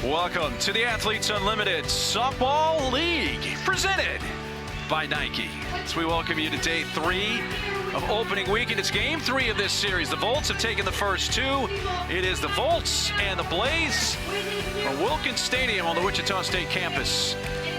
Welcome to the Athletes Unlimited Softball League, presented by Nike. As we welcome you to day 3 of opening weekend. It's game 3 of this series. The Volts have taken the first 2. It is the Volts and the Blaze from Wilkins Stadium on the Wichita State campus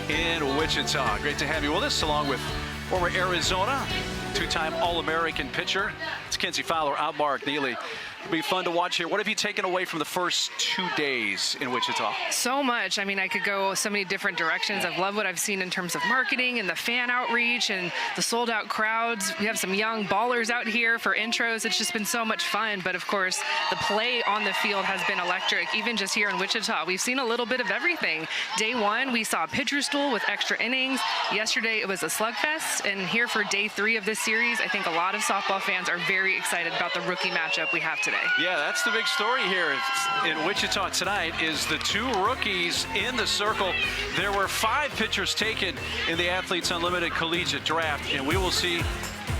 in Wichita. Great to have you with us, along with former Arizona, 2-time All-American pitcher. It's Kenzie Fowler, out Mark Neely. It'll be fun to watch here. What have you taken away from the first 2 days in Wichita? So much. I mean, I could go so many different directions. I've loved what I've seen in terms of marketing and the fan outreach and the sold-out crowds. We have some young ballers out here for intros. It's just been so much fun. But, of course, the play on the field has been electric, even just here in Wichita. We've seen a little bit of everything. Day 1, we saw a pitcher's duel with extra innings. Yesterday, it was a slugfest. And here for day 3 of this series, I think a lot of softball fans are very excited about the rookie matchup we have today. Yeah, that's the big story here in Wichita tonight, is the 2 rookies in the circle. There were 5 pitchers taken in the Athletes Unlimited Collegiate Draft, and we will see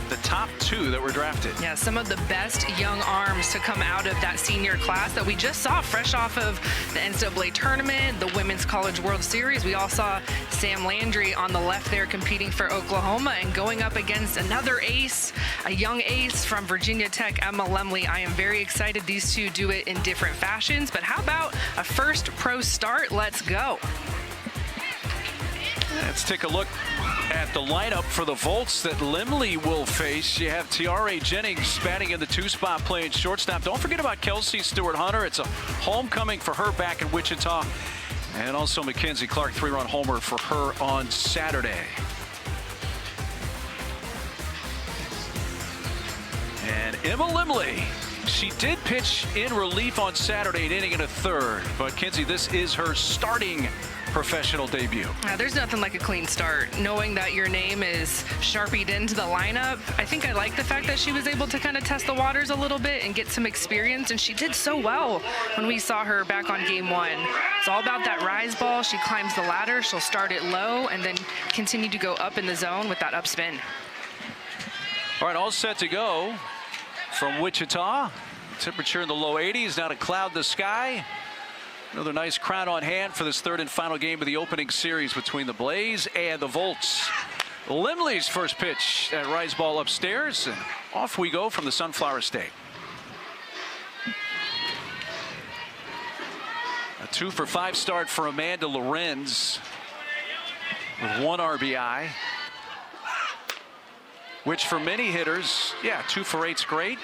the top 2 that were drafted. Yeah, some of the best young arms to come out of that senior class that we just saw fresh off of the NCAA tournament, the Women's College World Series. We all saw Sam Landry on the left there competing for Oklahoma and going up against another ace, a young ace from Virginia Tech, E Lemley. I am very excited these 2 do it in different fashions, but how about a first pro start? Let's go. Let's take a look at the lineup for the Volts that Lemley will face. You have Jennings batting in the 2 spot, playing shortstop. Don't forget about Kelsey Stewart-Hunter. It's a homecoming for her back in Wichita. And also Mackenzie Clark, 3-run homer for her on Saturday. And E Lemley, she did pitch in relief on Saturday, an inning and a third. But Kenzie, this is her starting professional debut. There's nothing like a clean start. Knowing that your name is sharpied into the lineup, I think I like the fact that she was able to kind of test the waters a little bit and get some experience, and she did so well when we saw her back on game 1. It's all about that rise ball. She climbs the ladder. She'll start it low and then continue to go up in the zone with that upspin. All right, all set to go from Wichita. Temperature in the low 80s, not a cloud in the sky. Another nice crowd on hand for this 3rd and final game of the opening series between the Blaze and the Volts. Lemley's first pitch at rise ball upstairs, and off we go from the Sunflower State. A 2-for-5 start for Amanda Lorenz with 1 RBI, which for many hitters, yeah, 2 for 8's great.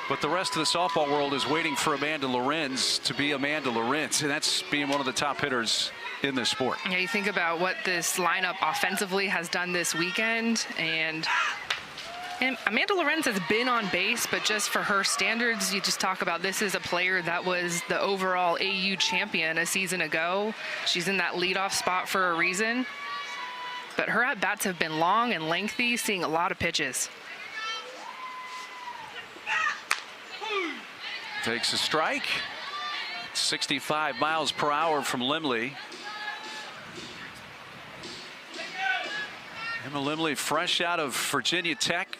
But the rest of the softball world is waiting for Amanda Lorenz to be Amanda Lorenz, and that's being one of the top hitters in this sport. Yeah, you think about what this lineup offensively has done this weekend, and Amanda Lorenz has been on base, but just for her standards, you just talk about this is a player that was the overall AU champion a season ago. She's in that leadoff spot for a reason, but her at-bats have been long and lengthy, seeing a lot of pitches. Takes a strike. 65 miles per hour from Lemley. E Lemley, fresh out of Virginia Tech.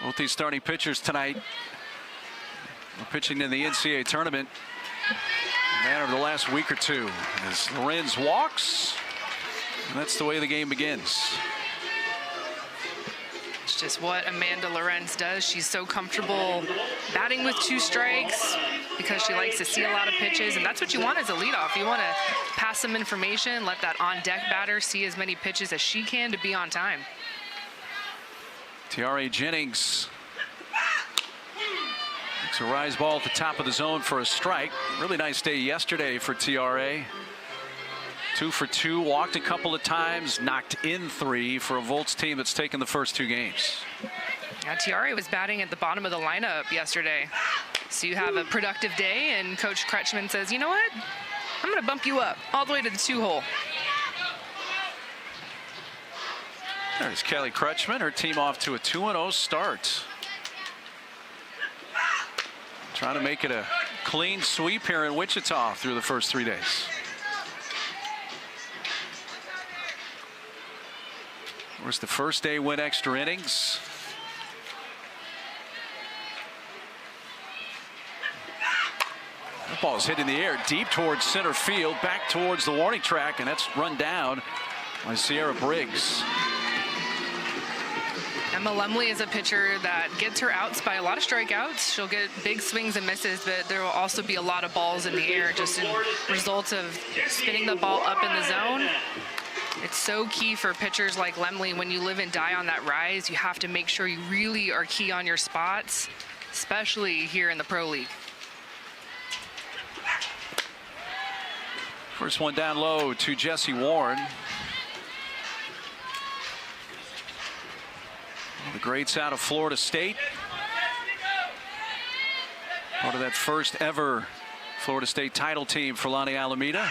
Both these starting pitchers tonight are pitching in the NCAA tournament in a matter of the last week or 2. As Lorenz walks, and that's the way the game begins. It's just what Amanda Lorenz does. She's so comfortable batting with 2 strikes because she likes to see a lot of pitches, and that's what you want as a leadoff. You want to pass some information, let that on-deck batter see as many pitches as she can to be on time. Jennings makes a rise ball at the top of the zone for a strike. Really nice day yesterday for TRA. 2 for 2, walked a couple of times, knocked in 3 for a Volts team that's taken the first 2 games. Yeah, TRA was batting at the bottom of the lineup yesterday. So you have a productive day, and Coach Kretschmann says, you know what? I'm going to bump you up all the way to the 2-hole. There's Kelly Kretschmann, her team off to a 2-0 start. Trying to make it a clean sweep here in Wichita through the first 3 days. Of course, the first day went extra innings. That ball's hit in the air deep towards center field, back towards the warning track, and that's run down by Sierra Briggs. E Lemley is a pitcher that gets her outs by a lot of strikeouts. She'll get big swings and misses, but there will also be a lot of balls in the air just in result of spinning the ball up in the zone. It's so key for pitchers like Lemley. When you live and die on that rise, you have to make sure you really are key on your spots, especially here in the Pro League. First one down low to Jesse Warren. The greats out of Florida State. Part of that first ever Florida State title team for Lonnie Alameda.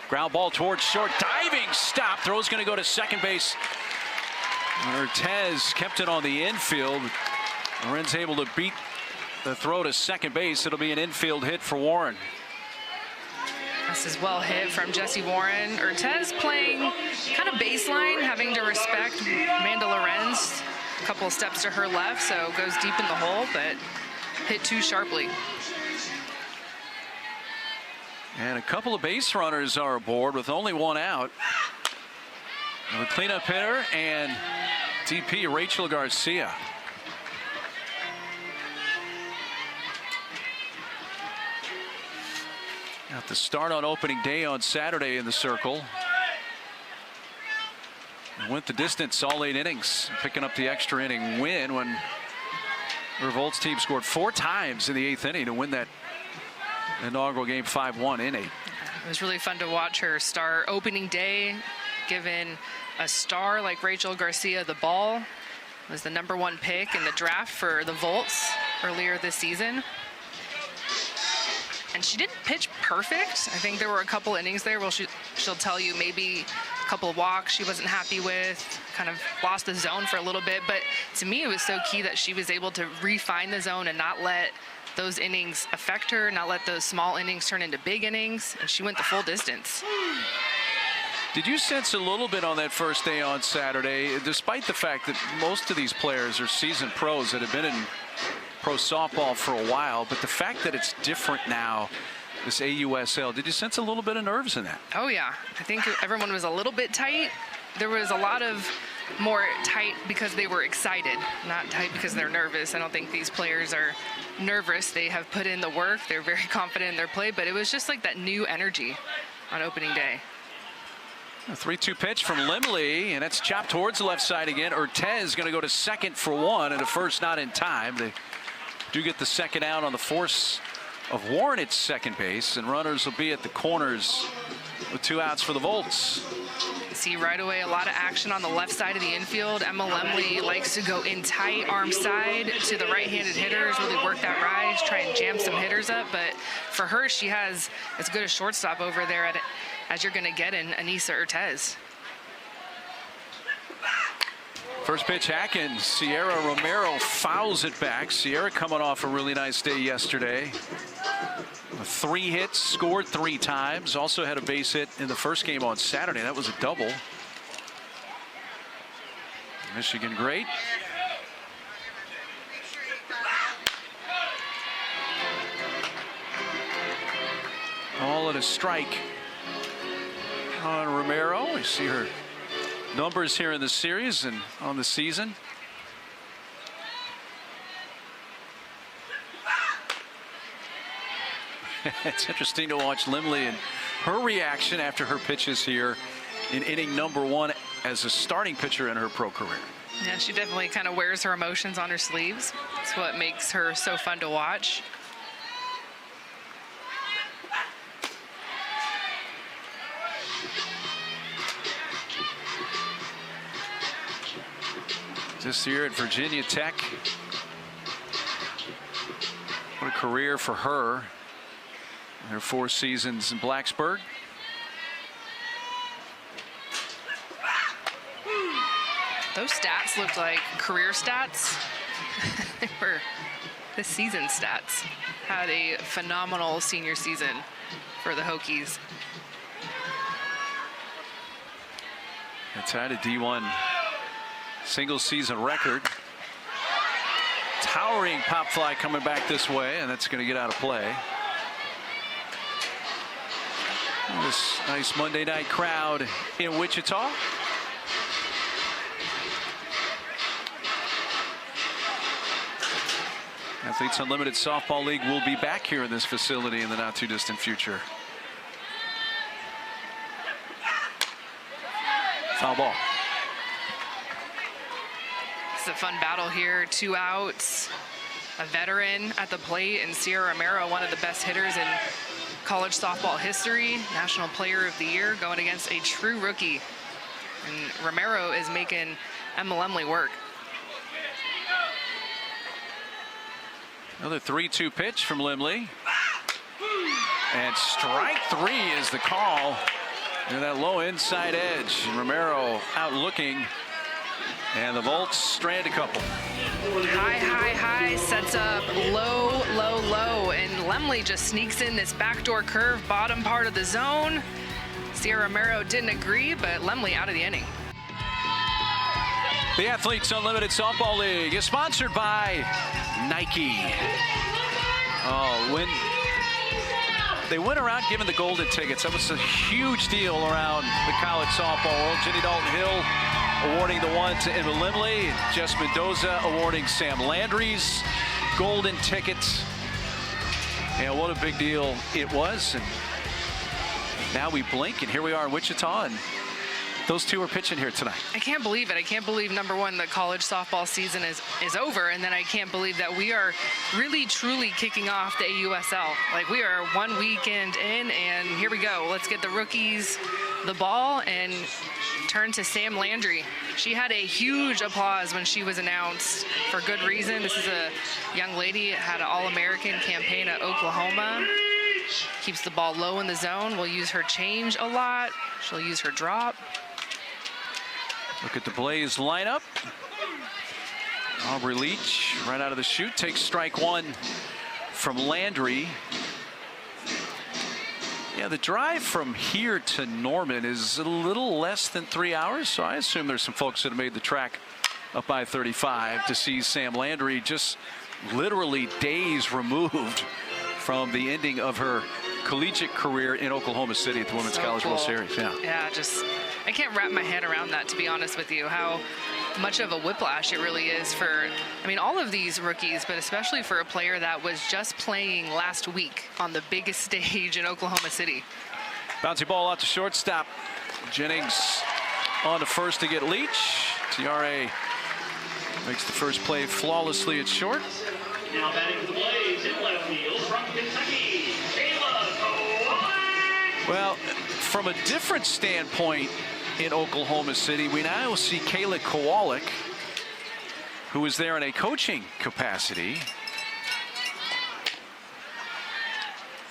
Ground ball towards short, diving stop. Throw's going to go to second base. Ortiz kept it on the infield. Lorenz able to beat the throw to second base. It'll be an infield hit for Warren. This is well hit from Jesse Warren. Ortiz playing kind of baseline, having to respect Amanda Lorenz. A couple of steps to her left, so goes deep in the hole, but hit too sharply. And a couple of base runners are aboard with only one out. The cleanup hitter and DP Rachel Garcia. Got the start on opening day on Saturday in the Circle. Went the distance all 8 innings, picking up the extra inning win when the Revolts team scored 4 times in the 8th inning to win that inaugural game 5-1 in 8. It was really fun to watch her start opening day, given a star like Rachel Garcia the ball. Was the #1 pick in the draft for the Volts earlier this season. And she didn't pitch perfect. I think there were a couple innings there where she'll tell you maybe a couple of walks she wasn't happy with, kind of lost the zone for a little bit. But to me, it was so key that she was able to refine the zone and not let those innings affect her, not let those small innings turn into big innings. And she went the full distance. Did you sense a little bit on that first day on Saturday, despite the fact that most of these players are seasoned pros that have been in pro softball for a while, but the fact that it's different now, this AUSL, did you sense a little bit of nerves in that? Oh yeah, I think everyone was a little bit tight. There was a lot of more tight because they were excited, not tight because they're nervous. I don't think these players are nervous. They have put in the work. They're very confident in their play, but it was just like that new energy on opening day. A 3-2 pitch from Lemley, and that's chopped towards the left side again. Ortiz going to go to second for one, and a first not in time. They do get the second out on the force of Warren at second base, and runners will be at the corners with 2 outs for the Volts. See right away a lot of action on the left side of the infield. E Lemley likes to go in tight, arm side to the right-handed hitters, really work that rise, try and jam some hitters up. But for her, she has as good a shortstop over there as you're going to get in Anissa Ortiz. First pitch, Atkins. Sierra Romero fouls it back. Sierra coming off a really nice day yesterday. 3 hits, scored 3 times. Also had a base hit in the first game on Saturday. That was a double. Michigan great. All at a strike on Romero. We see her numbers here in the series and on the season. It's interesting to watch Lemley and her reaction after her pitches here in inning #1 as a starting pitcher in her pro career. Yeah, she definitely kind of wears her emotions on her sleeves. It's what makes her so fun to watch. This year at Virginia Tech. What a career for her. Her 4 seasons in Blacksburg. Those stats looked like career stats. They were this season stats. Had a phenomenal senior season for the Hokies. It's had a D1 single season record. Towering pop fly coming back this way, and that's going to get out of play. This nice Monday night crowd in Wichita. Athletes Unlimited Softball League will be back here in this facility in the not too distant future. Foul ball. It's a fun battle here. 2 outs. A veteran at the plate, and Sierra Romero, one of the best hitters in college softball history, National Player of the Year, going against a true rookie. And Romero is making E Lemley work. Another 3-2 pitch from Lemley. And strike 3 is the call. And that low inside edge. And Romero out looking. And the Volts strand a couple. High, high, high, sets up low, low, low. And Lemley just sneaks in this backdoor curve, bottom part of the zone. Sierra Romero didn't agree, but Lemley out of the inning. The Athletes Unlimited Softball League is sponsored by Nike. Oh, when they went around giving the golden tickets, that was a huge deal around the college softball world. Jenny Dalton-Hill awarding the one to E Lemley. Jess Mendoza awarding Sam Landry's golden tickets. And what a big deal it was. And now we blink, and here we are in Wichita, and those two are pitching here tonight. I can't believe it. I can't believe, number one, the college softball season is over, and then I can't believe that we are really, truly kicking off the AUSL. Like, we are 1 weekend in, and here we go. Let's get the rookies the ball and turn to Sam Landry. She had a huge applause when she was announced, for good reason. This is a young lady, had an All-American campaign at Oklahoma. Keeps the ball low in the zone. Will use her change a lot. She'll use her drop. Look at the Blaze lineup. Aubrey Leach right out of the chute takes strike 1 from Landry. Yeah, the drive from here to Norman is a little less than 3 hours, so I assume there's some folks that have made the track up by 35 to see Sam Landry just literally days removed from the ending of her collegiate career in Oklahoma City at the Women's College World Series. Yeah, just I can't wrap my head around that, to be honest with you, how much of a whiplash it really is for, I mean, all of these rookies, but especially for a player that was just playing last week on the biggest stage in Oklahoma City. Bouncy ball out to shortstop. Jennings on to first to get Leach. TRA makes the first play flawlessly at short. Now batting for the Blaze in left field from Kentucky, K Kowalik. Well, from a different standpoint in Oklahoma City, we now see K Kowalik, who is there in a coaching capacity.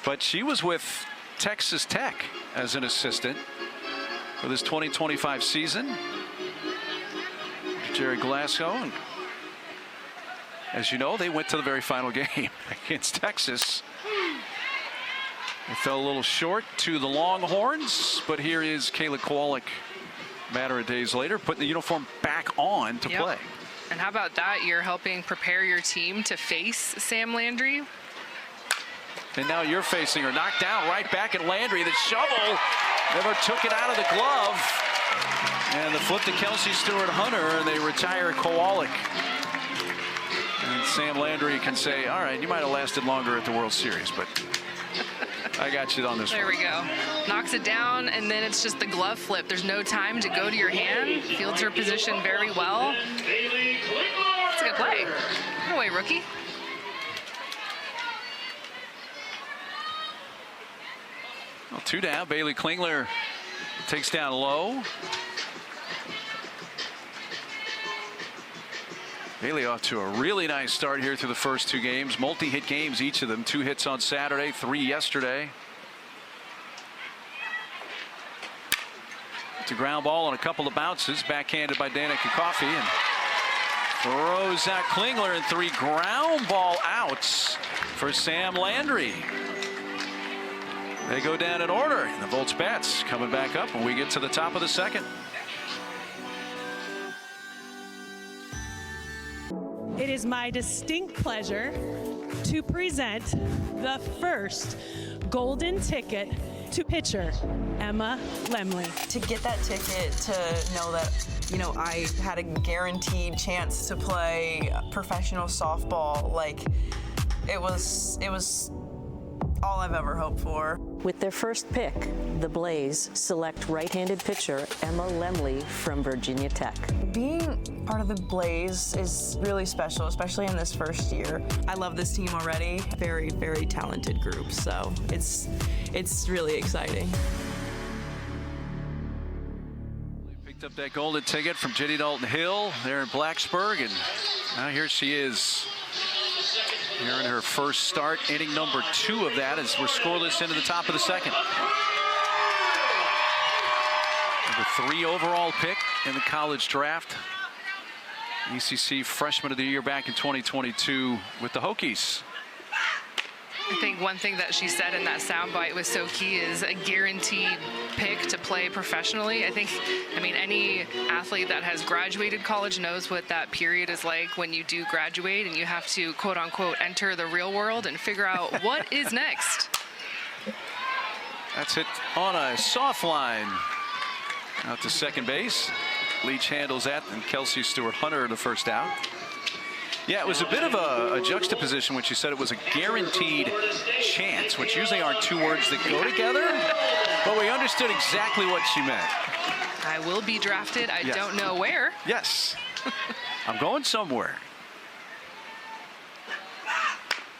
But she was with Texas Tech as an assistant for this 2025 season. Jerry Glasgow. And as you know, they went to the very final game against Texas. They fell a little short to the Longhorns, but here is K Kowalik, a matter of days later, putting the uniform back on to play. And how about that? You're helping prepare your team to face Sam Landry. And now you're facing her. Knocked down right back at Landry. The shovel never took it out of the glove. And the flip to Kelsey Stewart-Hunter, and they retire Kowalik. And Sam Landry can say, all right, you might have lasted longer at the World Series, but I got you on this There one. we go. Knocks it down, and then it's just the glove flip. There's no time to go to your hand. Fields her position very well. It's a good play. No way, rookie. Well, 2 down. Bailey Klingler takes down low. Bailey off to a really nice start here through the first 2 games. Multi-hit games, each of them. 2 hits on Saturday, 3 yesterday. It's a ground ball on a couple of bounces. Backhanded by Danica Coffey. And throws out Klingler, and 3 ground ball outs for Sam Landry. They go down in order. And the Volts bats coming back up when we get to the top of the second. It is my distinct pleasure to present the first golden ticket to pitcher Emma Lemley. To get that ticket, to know that, you know, I had a guaranteed chance to play professional softball, like, it was all I've ever hoped for. With their first pick, the Blaze select right-handed pitcher Emma Lemley from Virginia Tech. Being part of the Blaze is really special, especially in this first year. I love this team already. Very, very talented group, so it's really exciting. Picked up that golden ticket from Jenny Dalton-Hill there in Blacksburg, and now here she is. Here in her first start, inning number 2 of that, as we're scoreless into the top of the second. Number 3 overall pick in the college draft. ECC Freshman of the Year back in 2022 with the Hokies. I think one thing that she said in that soundbite was so key is a guaranteed pick to play professionally. I mean, any athlete that has graduated college knows what that period is like when you do graduate and you have to, quote unquote, enter the real world and figure out what is next. That's hit on a soft line out to second base. Leach handles that, and Kelsey Stewart-Hunter the first out. Yeah, it was a bit of a juxtaposition when she said it was a guaranteed chance, which usually aren't 2 words that go together, but we understood exactly what she meant. I will be drafted. I don't know where. Yes. I'm going somewhere.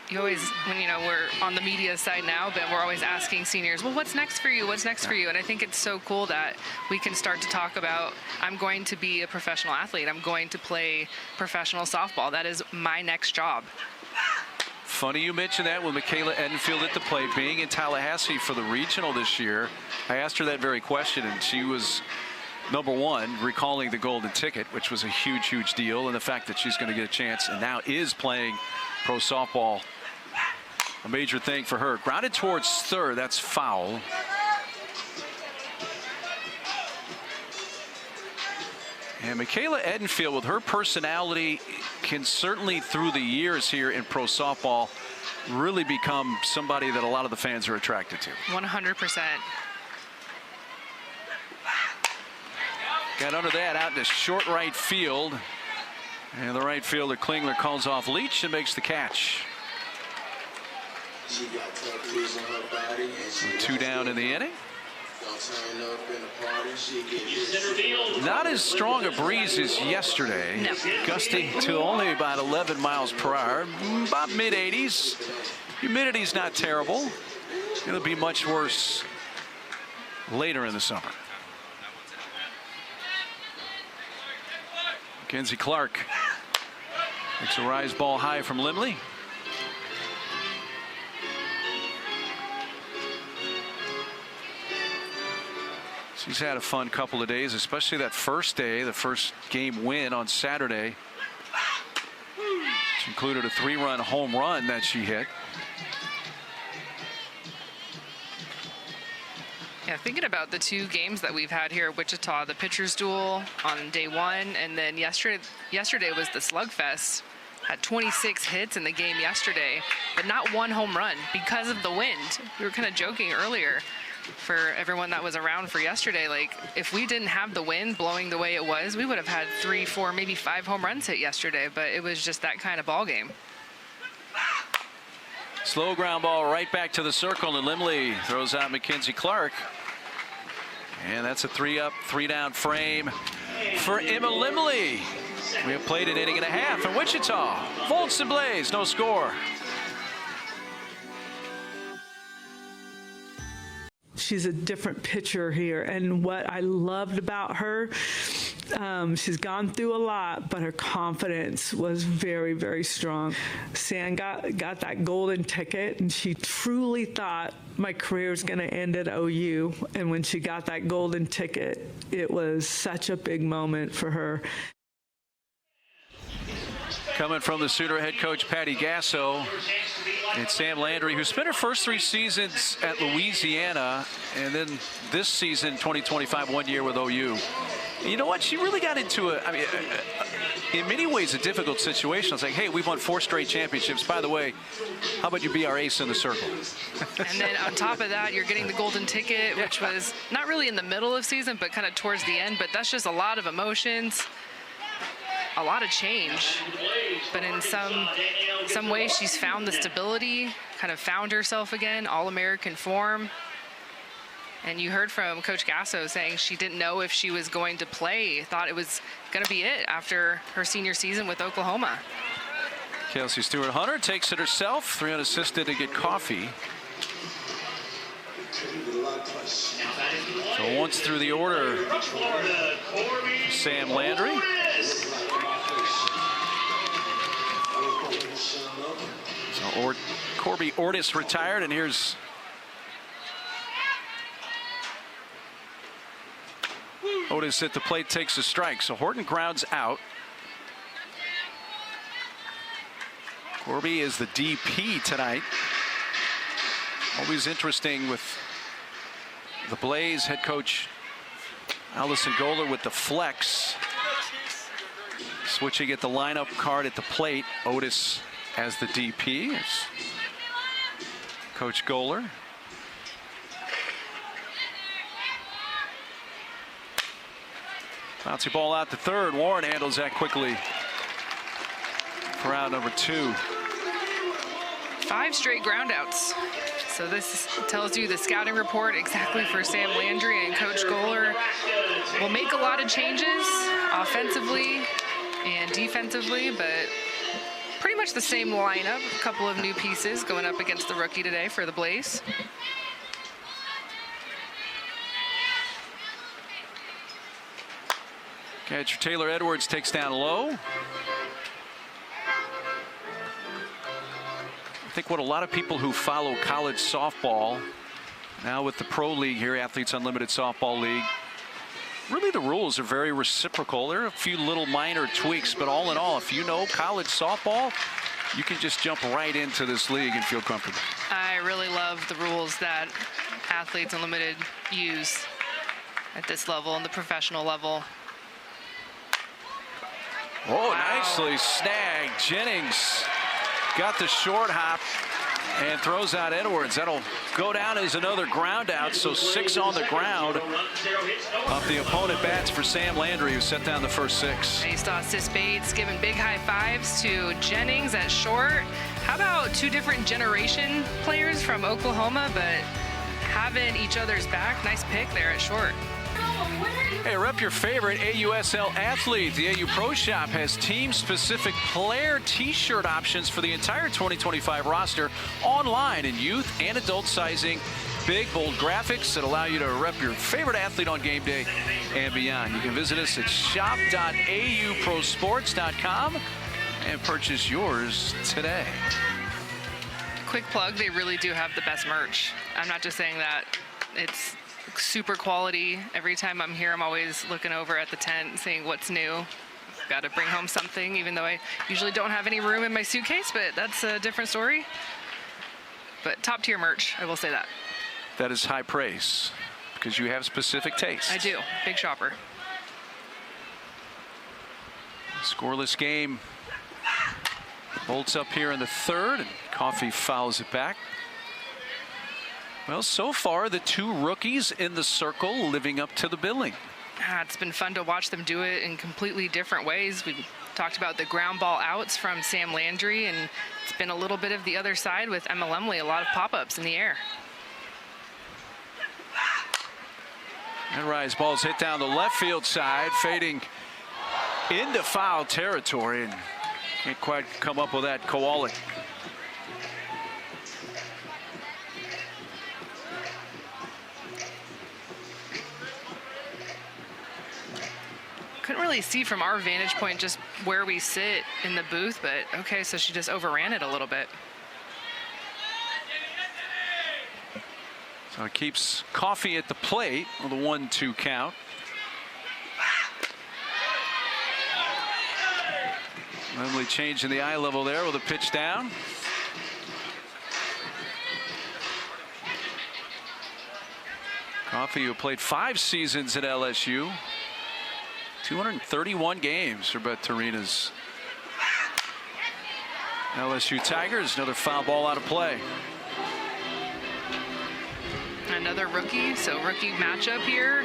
You always, when we're on the media side now, but we're always asking seniors, well, what's next for you? What's next for you? And I think it's so cool that we can start to talk about, I'm going to be a professional athlete. I'm going to play professional softball. That is my next job. Funny you mentioned that with Michaela Edenfield at the plate. Being in Tallahassee for the regional this year, I asked her that very question, and she was, number one, recalling the golden ticket, which was a huge, huge deal, and the fact that she's going to get a chance and now is playing pro softball. A major thing for her. Grounded towards third. That's foul. And Michaela Edenfield, with her personality, can certainly, through the years here in pro softball, really become somebody that a lot of the fans are attracted to. 100%. Got under that, out to short right field. And the right fielder, Klingler, calls off Leach and makes the catch. She got tattoos on her body, and she 2 down in the inning. don't turn up in the party. She get Not as strong a breeze as yesterday. No. Gusting to only about 11 miles per hour, about mid-80s. Humidity's not terrible. It'll be much worse later in the summer. Mackenzie Clark makes a rise ball high from Lemley. She's had a fun couple of days, especially that first day, the first game win on Saturday. Which included a 3-run home run that she hit. Yeah, thinking about the 2 games that we've had here at Wichita, the pitcher's duel on day 1, and then yesterday was the slugfest. Had 26 hits in the game yesterday, but not 1 home run because of the wind. We were kind of joking earlier for everyone that was around for yesterday, like, if we didn't have the wind blowing the way it was, we would have had 3, 4, maybe 5 home runs hit yesterday, but it was just that kind of ball game. Slow ground ball right back to the circle, and Lemley throws out Mackenzie Clark. And that's a 3-up, 3-down frame for Emma Lemley. We have played an inning and a half in Wichita. Volts and Blaze, no score. She's a different pitcher here, and what I loved about her, she's gone through a lot, but her confidence was very, very strong. San got that golden ticket, and she truly thought my career was going to end at OU, and when she got that golden ticket, it was such a big moment for her. Coming from the Sooner head coach Patty Gasso and Sam Landry, who spent her first 3 seasons at Louisiana, and then this season, 2025, 1 year with OU. You know what? She really got into in many ways a difficult situation. It's like, hey, we've won 4 straight championships. By the way, how about you be our ace in the circle? And then on top of that, you're getting the golden ticket, which was not really in the middle of season, but kind of towards the end. But that's just a lot of emotions, a lot of change. But in some way, she's found the stability, kind of found herself again, All-American form. And you heard from Coach Gasso saying she didn't know if she was going to play, thought it was going to be it after her senior season with Oklahoma. Kelsey Stewart-Hunter takes it herself, 3 unassisted to get Coffey. So once through the order, Sam Landry. So Corby Otis retired, and here's Otis at the plate, takes a strike. So Horton grounds out. Corby is the DP tonight. Always interesting with the Blaze head coach Allison Goller with the flex. Switching at the lineup card at the plate. Otis as the DP. It's Coach Goller. Bouncy ball out to third. Warren handles that quickly for out number 2. 5 straight groundouts. So this tells you the scouting report exactly for Sam Landry, and Coach Goller will make a lot of changes offensively and defensively, but pretty much the same lineup. A couple of new pieces going up against the rookie today for the Blaze. Catcher Taylor Edwards takes down low. I think what a lot of people who follow college softball, now with the Pro League here, Athletes Unlimited Softball League, really the rules are very reciprocal. There are a few little minor tweaks, but all in all, if you know college softball, you can just jump right into this league and feel comfortable. I really love the rules that Athletes Unlimited use at this level and the professional level. Oh, wow. Nicely snagged. Jennings got the short hop and throws out Edwards. That'll go down as another ground out. So 6 on the ground of the opponent bats for Sam Landry, who set down the first 6. And you saw Sis Bates giving big high fives to Jennings at short. How about 2 different generation players from Oklahoma, but having each other's back? Nice pick there at short. Hey, rep your favorite AUSL athlete. The AU Pro Shop has team-specific player T-shirt options for the entire 2025 roster online in youth and adult sizing. Big, bold graphics that allow you to rep your favorite athlete on game day and beyond. You can visit us at shop.auprosports.com and purchase yours today. Quick plug, they really do have the best merch. I'm not just saying that. It's super quality. Every time I'm here, I'm always looking over at the tent, seeing what's new. Got to bring home something, even though I usually don't have any room in my suitcase, but that's a different story. But top tier merch, I will say that. That is high praise, because you have specific taste. I do. Big shopper. Scoreless game. Bolts up here in the 3rd, and Coffey fouls it back. Well, so far, the 2 rookies in the circle living up to the billing. It's been fun to watch them do it in completely different ways. We talked about the ground ball outs from Sam Landry, and it's been a little bit of the other side with E Lemley, a lot of pop-ups in the air. And rise ball's hit down the left field side, fading into foul territory, and can't quite come up with that, Kowalik. Couldn't really see from our vantage point just where we sit in the booth, but okay, so she just overran it a little bit. So it keeps Coffey at the plate with a 1-2 count. Lemley changing the eye level there with a pitch down. Coffey, who played 5 seasons at LSU. 231 games for Betarina's LSU Tigers. Another foul ball out of play. Another rookie, so rookie matchup here.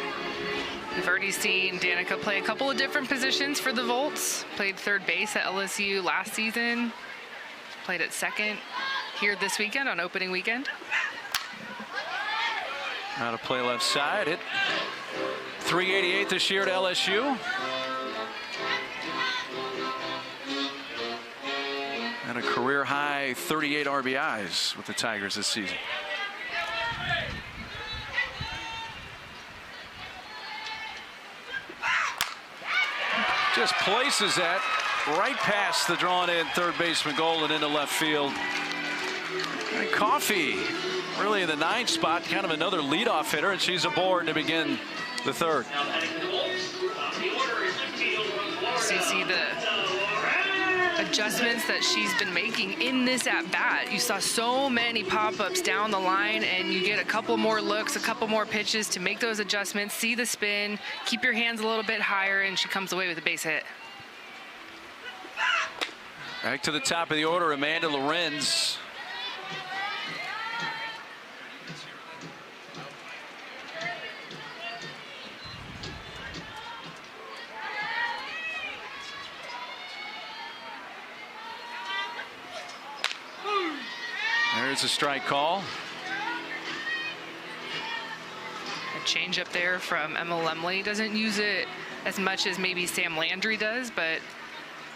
We've already seen Danica play a couple of different positions for the Volts. Played third base at LSU last season. Played at second here this weekend on opening weekend. Out of play left side. Hit .388 this year at LSU. And a career high 38 RBIs with the Tigers this season. Just places that right past the drawn in third baseman Golden into left field. And Coffey really in the 9 spot, kind of another leadoff hitter, and she's aboard to begin the third. So you see the adjustments that she's been making in this at bat. You saw so many pop-ups down the line, and you get a couple more looks, a couple more pitches to make those adjustments, see the spin, keep your hands a little bit higher, and she comes away with a base hit. Back to the top of the order, Amanda Lorenz. There's a strike call. A change up there from Emma Lemley. Doesn't use it as much as maybe Sam Landry does, but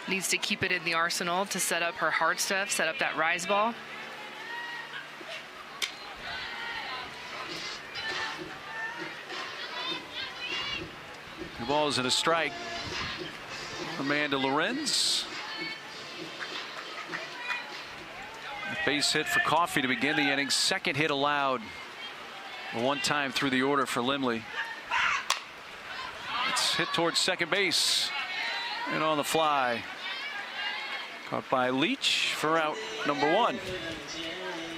needs to keep it in the arsenal to set up her hard stuff, set up that rise ball. Two balls and a strike. Amanda Lorenz. Base hit for Coffey to begin the inning. Second hit allowed. One time through the order for Lemley. It's hit towards second base. And on the fly. Caught by Leach for out number 1.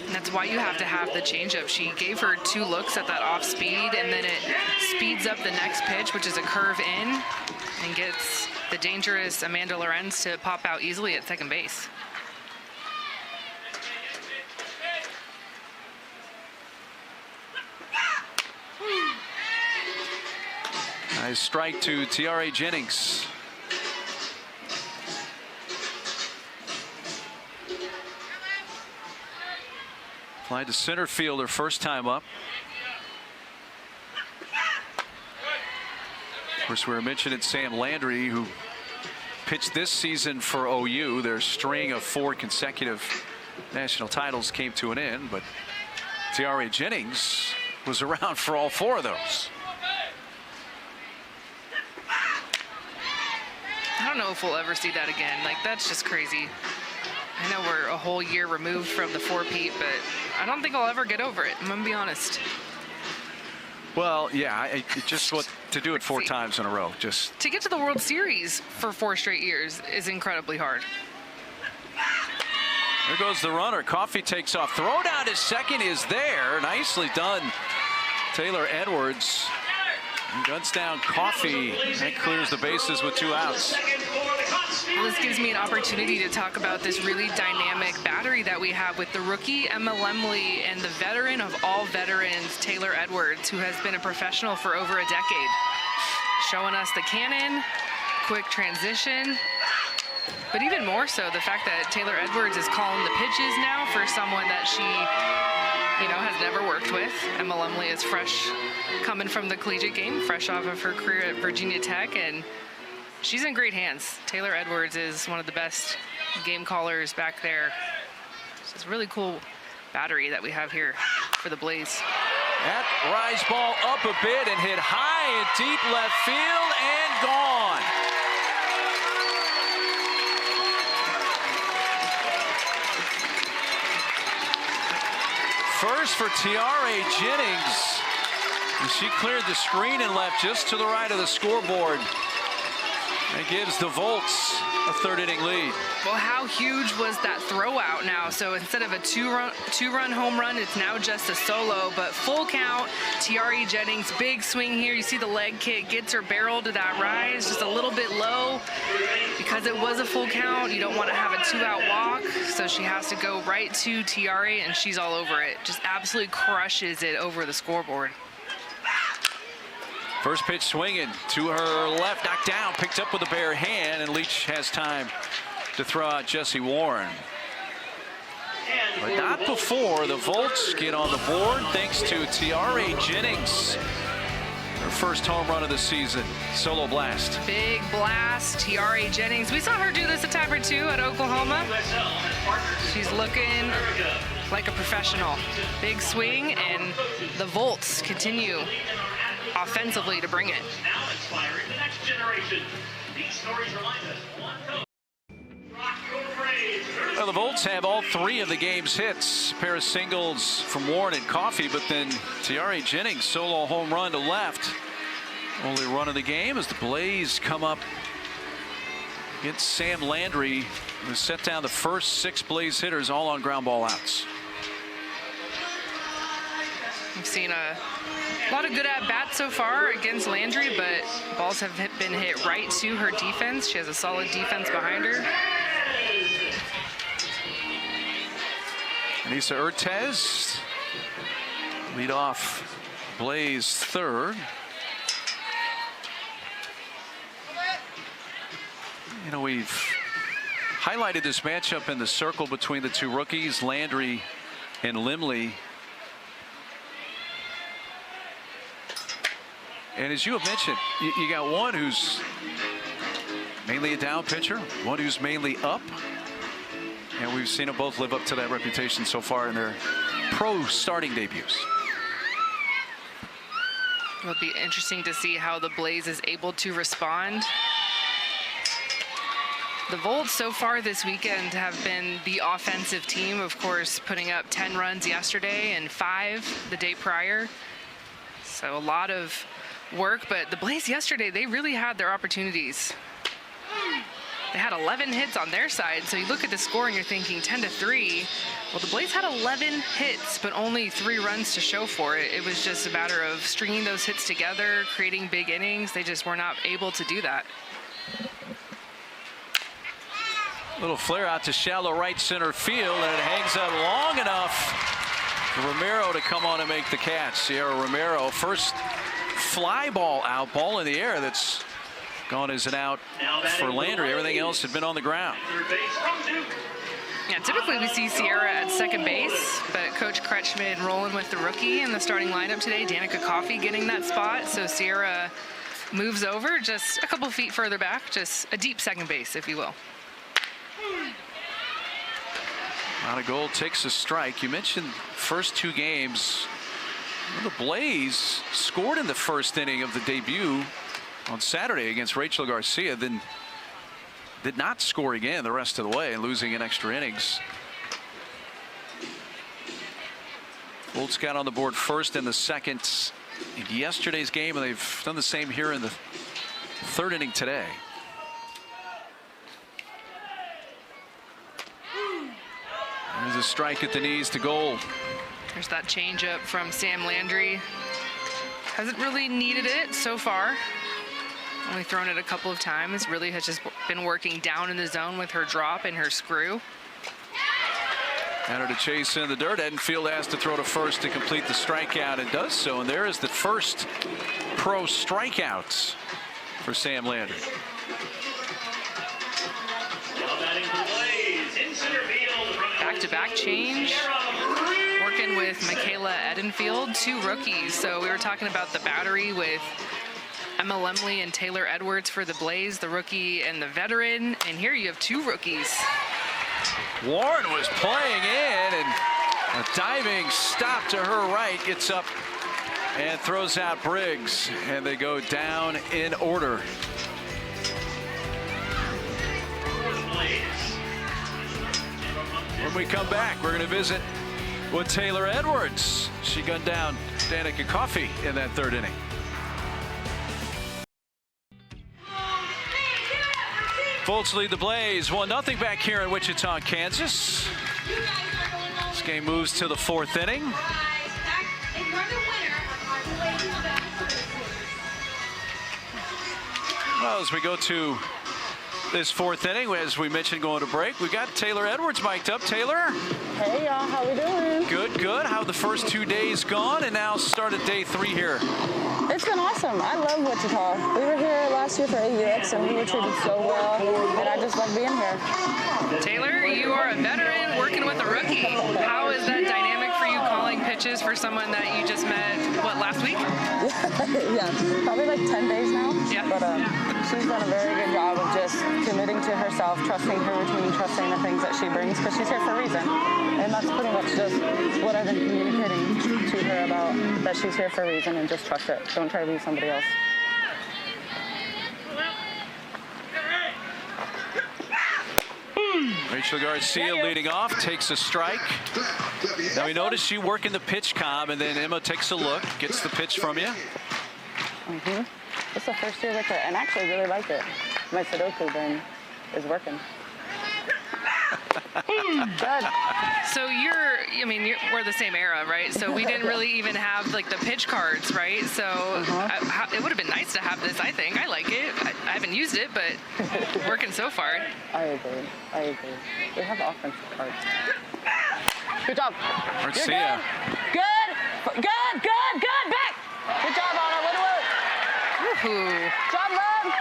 And that's why you have to have the changeup. She gave her 2 looks at that off speed, and then it speeds up the next pitch, which is a curve in, and gets the dangerous Amanda Lorenz to pop out easily at second base. Nice strike to Tiare Jennings. Fly to center field her first time up. Of course, we were mentioning Sam Landry, who pitched this season for OU. Their string of 4 consecutive national titles came to an end, but Tiare Jennings was around for all 4 of those. I don't know if we'll ever see that again. Like, that's just crazy. I know we're a whole year removed from the 4-peat, but I don't think I'll ever get over it. I'm gonna be honest. Well, yeah, it just what to do it 4 times in a row. Just to get to the World Series for 4 straight years is incredibly hard. There goes the runner. Coffey takes off. Throw down to second is there. Nicely done, Taylor Edwards. And guns down Coffey and clears the bases with 2 outs. Well, this gives me an opportunity to talk about this really dynamic battery that we have with the rookie Emma Lemley and the veteran of all veterans, Taylor Edwards, who has been a professional for over a decade. Showing us the cannon, quick transition, but even more so the fact that Taylor Edwards is calling the pitches now for someone that she, has never worked with. Emma Lemley is fresh, coming from the collegiate game, fresh off of her career at Virginia Tech, and she's in great hands. Taylor Edwards is one of the best game callers back there. So it's a really cool battery that we have here for the Blaze. That rise ball up a bit and hit high and deep left field and gone. First for Tiare Jennings. And she cleared the screen and left just to the right of the scoreboard. That gives the Volts a third inning lead. Well, how huge was that throw out now? So instead of a two-run home run, it's now just a solo, but full count. Tiare Jennings, big swing here. You see the leg kick, gets her barrel to that rise, just a little bit low. Because it was a full count, you don't want to have a 2-out walk, so she has to go right to Tiare, and she's all over it. Just absolutely crushes it over the scoreboard. First pitch swinging to her left, knocked down, picked up with a bare hand, and Leach has time to throw out Jessie Warren. But not before the Volts get on the board thanks to Tiare Jennings. Her first home run of the season, solo blast. Big blast, Tiare Jennings. We saw her do this a time or two at Oklahoma. She's looking like a professional. Big swing, and the Volts continue offensively to bring it. Now inspiring the next generation. These stories remind us one coach. Well, the Volts have all 3 of the game's hits. A pair of singles from Warren and Coffey, but then Tiare Jennings solo home run to left. Only run of the game as the Blaze come up against Sam Landry, who set down the first 6 Blaze hitters all on ground ball outs. We've seen a lot of good at-bats so far against Landry, but balls have been hit right to her defense. She has a solid defense behind her. Anissa Urtez lead off Blaze third. You know, we've highlighted this matchup in the circle between the 2 rookies, Landry and Lemley. And as you have mentioned, you got one who's mainly a down pitcher, one who's mainly up. And we've seen them both live up to that reputation so far in their pro starting debuts. It'll be interesting to see how the Blaze is able to respond. The Volts so far this weekend have been the offensive team, of course, putting up 10 runs yesterday and 5 the day prior. So a lot of work, but the Blaze yesterday, they really had their opportunities. They had 11 hits on their side, so you look at the score and you're thinking 10-3. Well, the Blaze had 11 hits, but only 3 runs to show for it. It was just a matter of stringing those hits together, creating big innings. They just were not able to do that. Little flare out to shallow right center field, and it hangs out long enough for Romero to come on and make the catch. Sierra Romero, first fly ball out, ball in the air that's gone as an out for Landry. Everything else had been on the ground. Yeah, typically we see Sierra at second base, but Coach Kretschmann rolling with the rookie in the starting lineup today. Danica Coffey getting that spot, so Sierra moves over just a couple feet further back, just a deep second base, if you will. Out of goal, takes a strike. You mentioned first 2 games. Well, the Blaze scored in the first inning of the debut on Saturday against Rachel Garcia, then did not score again the rest of the way, losing in extra innings. Volts got on the board first in the second in yesterday's game, and they've done the same here in the 3rd inning today. There's a strike at the knees to goal. There's that changeup from Sam Landry. Hasn't really needed it so far. Only thrown it a couple of times. Really has just been working down in the zone with her drop and her screw. Had her to chase in the dirt. Edenfield has to throw to first to complete the strikeout, and does so. And there is the first pro strikeouts for Sam Landry. Back-to-back change. Working with Michaela Edenfield, 2 rookies. So we were talking about the battery with Emma Lemley and Taylor Edwards for the Blaze, the rookie and the veteran. And here you have 2 rookies. Warren was playing in, and a diving stop to her right, gets up and throws out Briggs, and they go down in order. When we come back, we're going to visit with Taylor Edwards. She gunned down Danica Coffey in that 3rd inning. Volts lead the Blaze 1-0 back here in Wichita, Kansas. This game moves to the 4th inning. Well, as we go to this 4th inning, as we mentioned going to break, we got Taylor Edwards mic'd up. Taylor? Hey y'all, how we doing? Good, good. How have the first 2 days gone, and now started day 3 here? It's been awesome. I love Wichita. We were here last year for AUX and we were treated so well, and I just love being here. Taylor, you are a veteran working with a rookie. How is that dynamic for you calling pitches for someone that you just met, what, last week? Yeah, probably like 10 days now. Yeah. But she's done a very good job of just committing to herself, trusting her routine, trusting the things that she brings, because she's here for a reason. And that's pretty much just what I've been communicating to her about, that she's here for a reason and just trust it. Don't try to be somebody else. Rachel Garcia leading off, takes a strike. Now we notice you working the pitch comm, and then Emma takes a look, gets the pitch from you. It's the first year with it, and I actually really like it. My Sudoku then is working. Good. So we're the same era, right? So we didn't really even have like the pitch cards, right? So it would have been nice to have this, I think. I like it. I haven't used it, but working so far. I agree. We have offensive cards. Good job. Garcia. Good. Back. Good job, Anna. Way to work. Ooh. Job, love.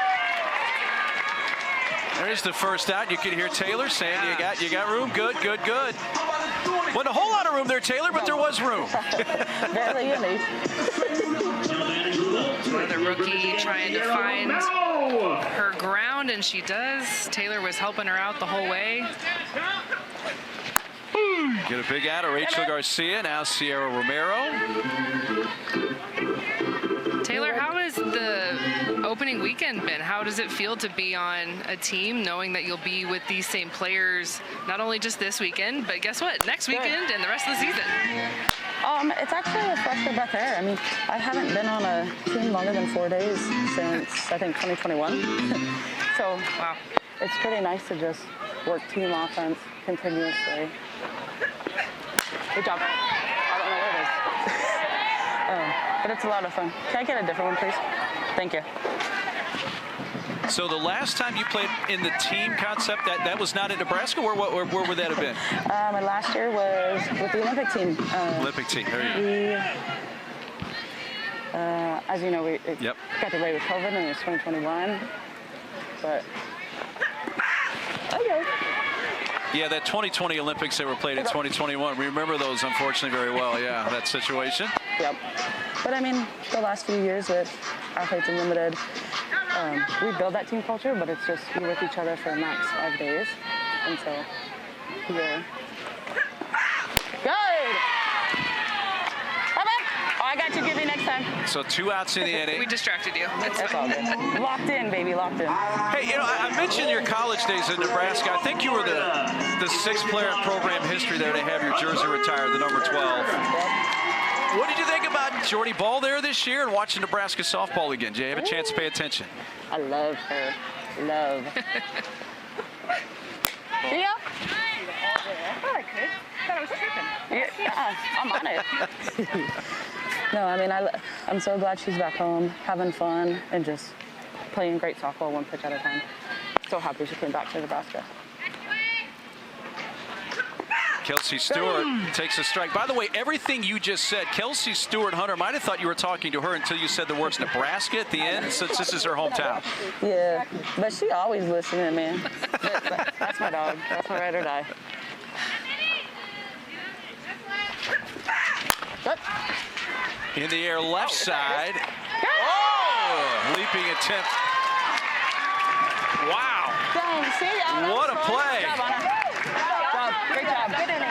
There's the first out. You can hear Taylor saying, "You got room. Good. Wasn't a whole lot of room there, Taylor, but there was room." Barely any. The rookie trying to find her ground, and she does. Taylor was helping her out the whole way. Get a big out of Rachel Garcia. Now Sierra Romero. Taylor, how has the opening weekend been? How does it feel to be on a team knowing that you'll be with these same players, not only just this weekend, but guess what? Next weekend and the rest of the season. It's actually a fresh breath air. I mean, I haven't been on a team longer than 4 days since, I think, 2021. So wow, it's pretty nice to just work team offense continuously. Good job. I don't know where it is. But it's a lot of fun. Can I get a different one, please? Thank you. So the last time you played in the team concept, that was not in Nebraska? Where would that have been? My last year was with the Olympic team. Olympic team, there you go. As you know, we got delayed with COVID and it was 2021. But, okay. Yeah, that 2020 Olympics that were played in 2021. We remember those, unfortunately, very well. Yeah, that situation. Yep. But I mean, the last few years with Athletes Unlimited, we build that team culture, but it's just we with each other for max 5 days. And so, yeah. Good! Oh, I got you, Gibby, next time. So 2 outs in the inning. We distracted you. That's all good. Locked in, baby, locked in. Hey, I mentioned your college days in Nebraska. I think you were the 6th player in program history there to have your jersey retired, the number 12. What did you think about Jordy Ball there this year and watching Nebraska softball again? Did you have a chance to pay attention? I love her. Love. See ya? I thought I could. I thought I was tripping. Yeah, I'm on it. No, I mean, I'm so glad she's back home, having fun, and just playing great softball 1 pitch at a time. So happy she came back to Nebraska. Kelsey Stewart takes a strike. By the way, everything you just said, Kelsey Stewart Hunter might have thought you were talking to her until you said the words Nebraska at the end, since this is her hometown. Yeah, but she always listening, man. That's my dog. That's my ride or die. Good. In the air, left side. Oh, leaping attempt. Wow. Dang, see, What a play. Great job. Good inning.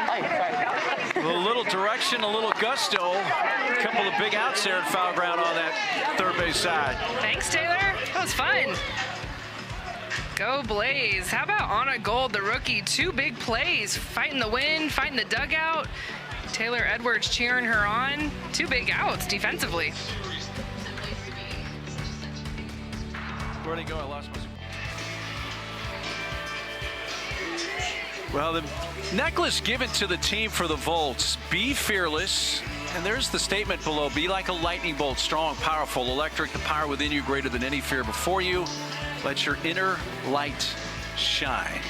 A little direction, a little gusto. A couple of big outs there and foul ground on that third base side. Thanks, Taylor. That was fun. Go Blaze. How about Anna Gold, the rookie? 2 big plays, fighting the wind, fighting the dugout. Taylor Edwards cheering her on. 2 big outs defensively. Where'd he go? I lost my... Well, the necklace given to the team for the Volts, be fearless. And there's the statement below, be like a lightning bolt, strong, powerful, electric, the power within you greater than any fear before you. Let your inner light shine.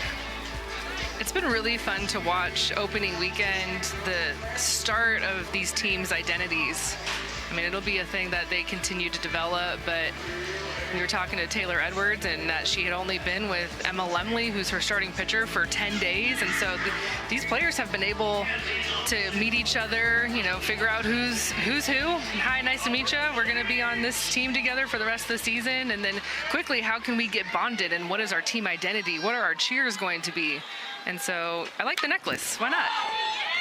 It's been really fun to watch opening weekend, the start of these teams' identities. I mean, it'll be a thing that they continue to develop, but we were talking to Taylor Edwards and that she had only been with Emma Lemley, who's her starting pitcher, for 10 days. And so these players have been able to meet each other, you know, figure out who's who. Hi, nice to meet you. We're going to be on this team together for the rest of the season. And then quickly, how can we get bonded? And what is our team identity? What are our cheers going to be? And so I like the necklace. Why not?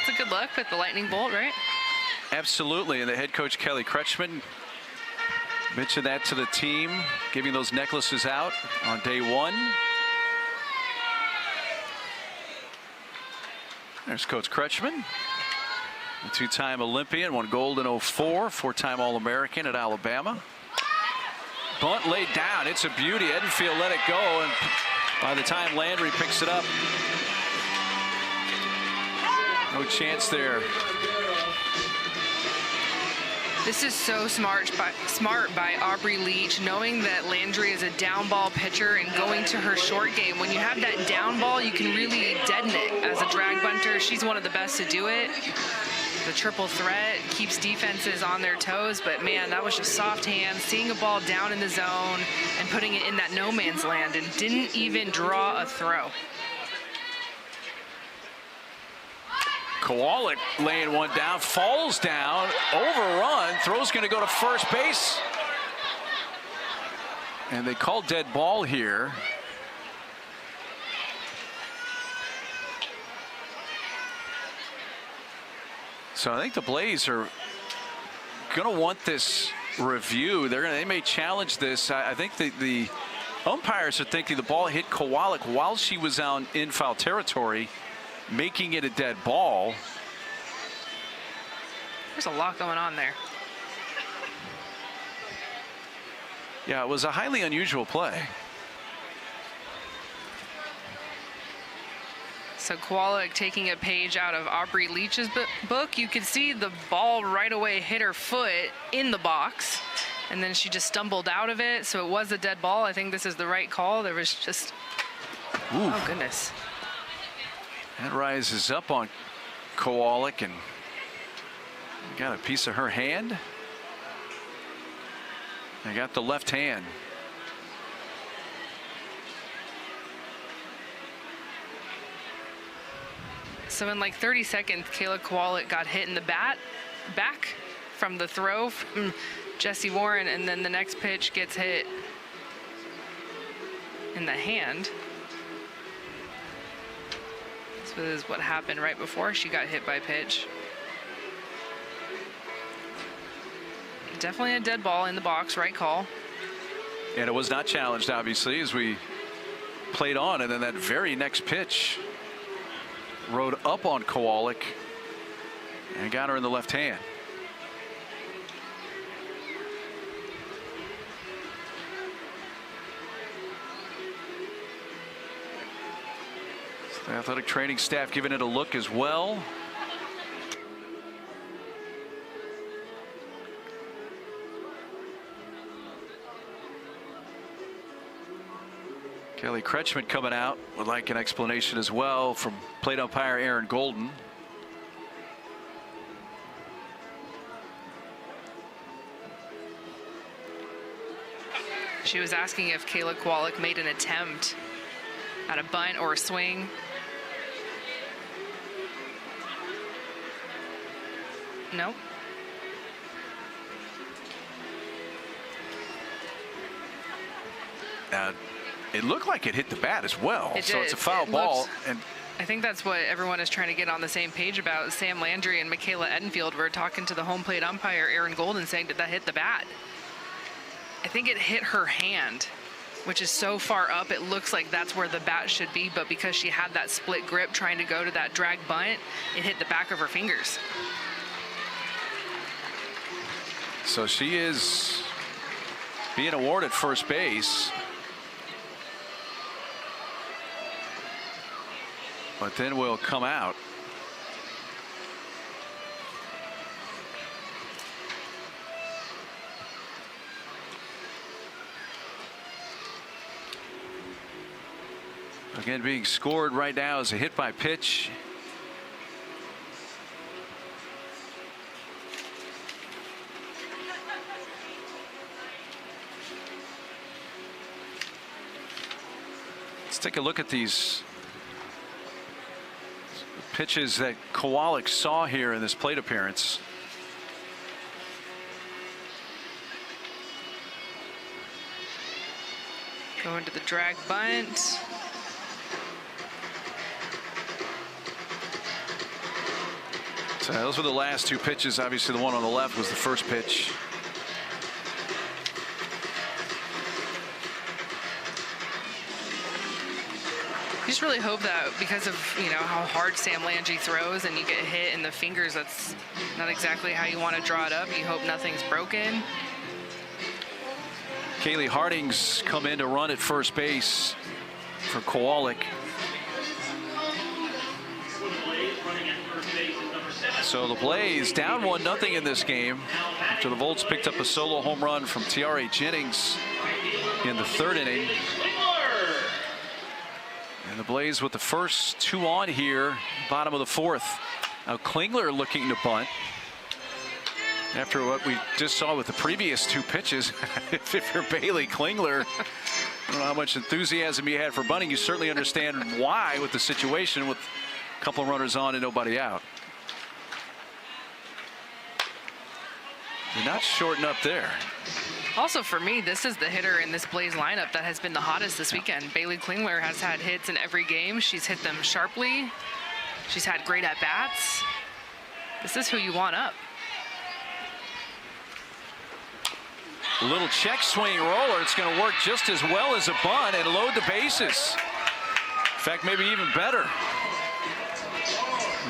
It's a good look with the lightning bolt, right? Absolutely. And the head coach, Kelly Kretschmann, mentioned that to the team, giving those necklaces out on day one. There's Coach Kretschmann, a two-time Olympian, won gold in 04, four-time All-American at Alabama. Bunt laid down. It's a beauty. Edenfield let it go, and by the time Landry picks it up, no chance there. This is so smart by Aubrey Leach, knowing that Landry is a down ball pitcher and going to her short game. When you have that down ball, you can really deaden it as a drag bunter. She's one of the best to do it. The triple threat keeps defenses on their toes, but man, that was just soft hands, seeing a ball down in the zone and putting it in that no man's land, and didn't even draw a throw. Kowalik laying one down, falls down, overrun, throw's going to go to first base. And they called dead ball here. So I think the Blaze are going to want this review. They may challenge this. I think the umpires are thinking the ball hit Kowalik while she was in foul territory, making it a dead ball. There's a lot going on there. Yeah, it was a highly unusual play. So Kowalik taking a page out of Aubrey Leach's book. You could see the ball right away hit her foot in the box, and then she just stumbled out of it. So it was a dead ball. I think this is the right call. There was just, oh goodness. That rises up on Kowalik and got a piece of her hand. They got the left hand. So in like 30 seconds, Kayla Kowalik got hit in the back from the throw from Jessie Warren, and then the next pitch gets hit in the hand. This was what happened right before she got hit by pitch. Definitely a dead ball in the box, right call. And it was not challenged, obviously, as we played on, and then that very next pitch rode up on Kowalik and got her in the left hand. So the athletic training staff giving it a look as well. Kelly Kretschmann coming out would like an explanation as well from plate umpire Aaron Golden. She was asking if Kayla Kowalik made an attempt at a bunt or a swing. Nope. It looked like it hit the bat as well. It so did. It's a foul ball. And I think that's what everyone is trying to get on the same page about. Sam Landry and Michaela Edenfield were talking to the home plate umpire, Aaron Golden, saying, did that hit the bat? I think it hit her hand, which is so far up, it looks like that's where the bat should be, but because she had that split grip trying to go to that drag bunt, it hit the back of her fingers. so she is being awarded first base. but then will come out. Again, being scored right now is a hit by pitch. Let's take a look at these pitches that Kowalik saw here in this plate appearance. Going to the drag bunt. So those were the last two pitches. Obviously, the one on the left was the first pitch. You just really hope that because of, how hard Sam Landry throws and you get hit in the fingers, that's not exactly how you want to draw it up. You hope nothing's broken. Kaylee Harding's come in to run at first base for Kowalik. So the Blaze down 1-0 in this game after the Volts picked up a solo home run from T.R.A. Jennings in the third inning. And the Blaze with the first two on here, bottom of the fourth. Now Klingler looking to bunt. After what we just saw with the previous two pitches, if you're Bailey Klingler, I don't know how much enthusiasm you had for bunting. You certainly understand why with the situation with a couple of runners on and nobody out. You're not shorting up there. Also for me, this is the hitter in this Blaze lineup that has been the hottest this weekend. Bailey Klingler has had hits in every game. She's hit them sharply. She's had great at-bats. This is who you want up. A little check swing roller. It's going to work just as well as a bunt and load the bases. In fact, maybe even better.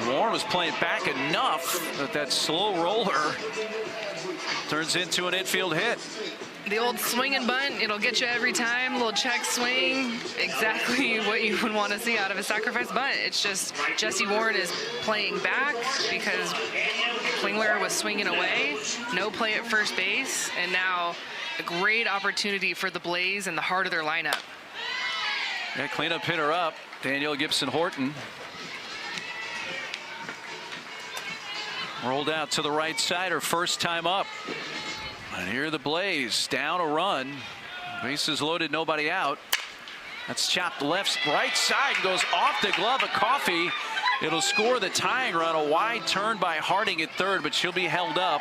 Warren was playing back enough that that slow roller turns into an infield hit. The old swing and bunt, it'll get you every time. Little check swing, exactly what you would want to see out of a sacrifice bunt. It's just Jesse Warren is playing back because Klingler was swinging away. No play at first base, and now a great opportunity for the Blaze in the heart of their lineup. Yeah, cleanup hitter up, Danielle Gibson Horton. Rolled out to the right side, her first time up. And here the Blaze down a run. Bases loaded, nobody out. That's chopped right side, goes off the glove of Coffey. It'll score the tying run. A wide turn by Harding at third, but she'll be held up.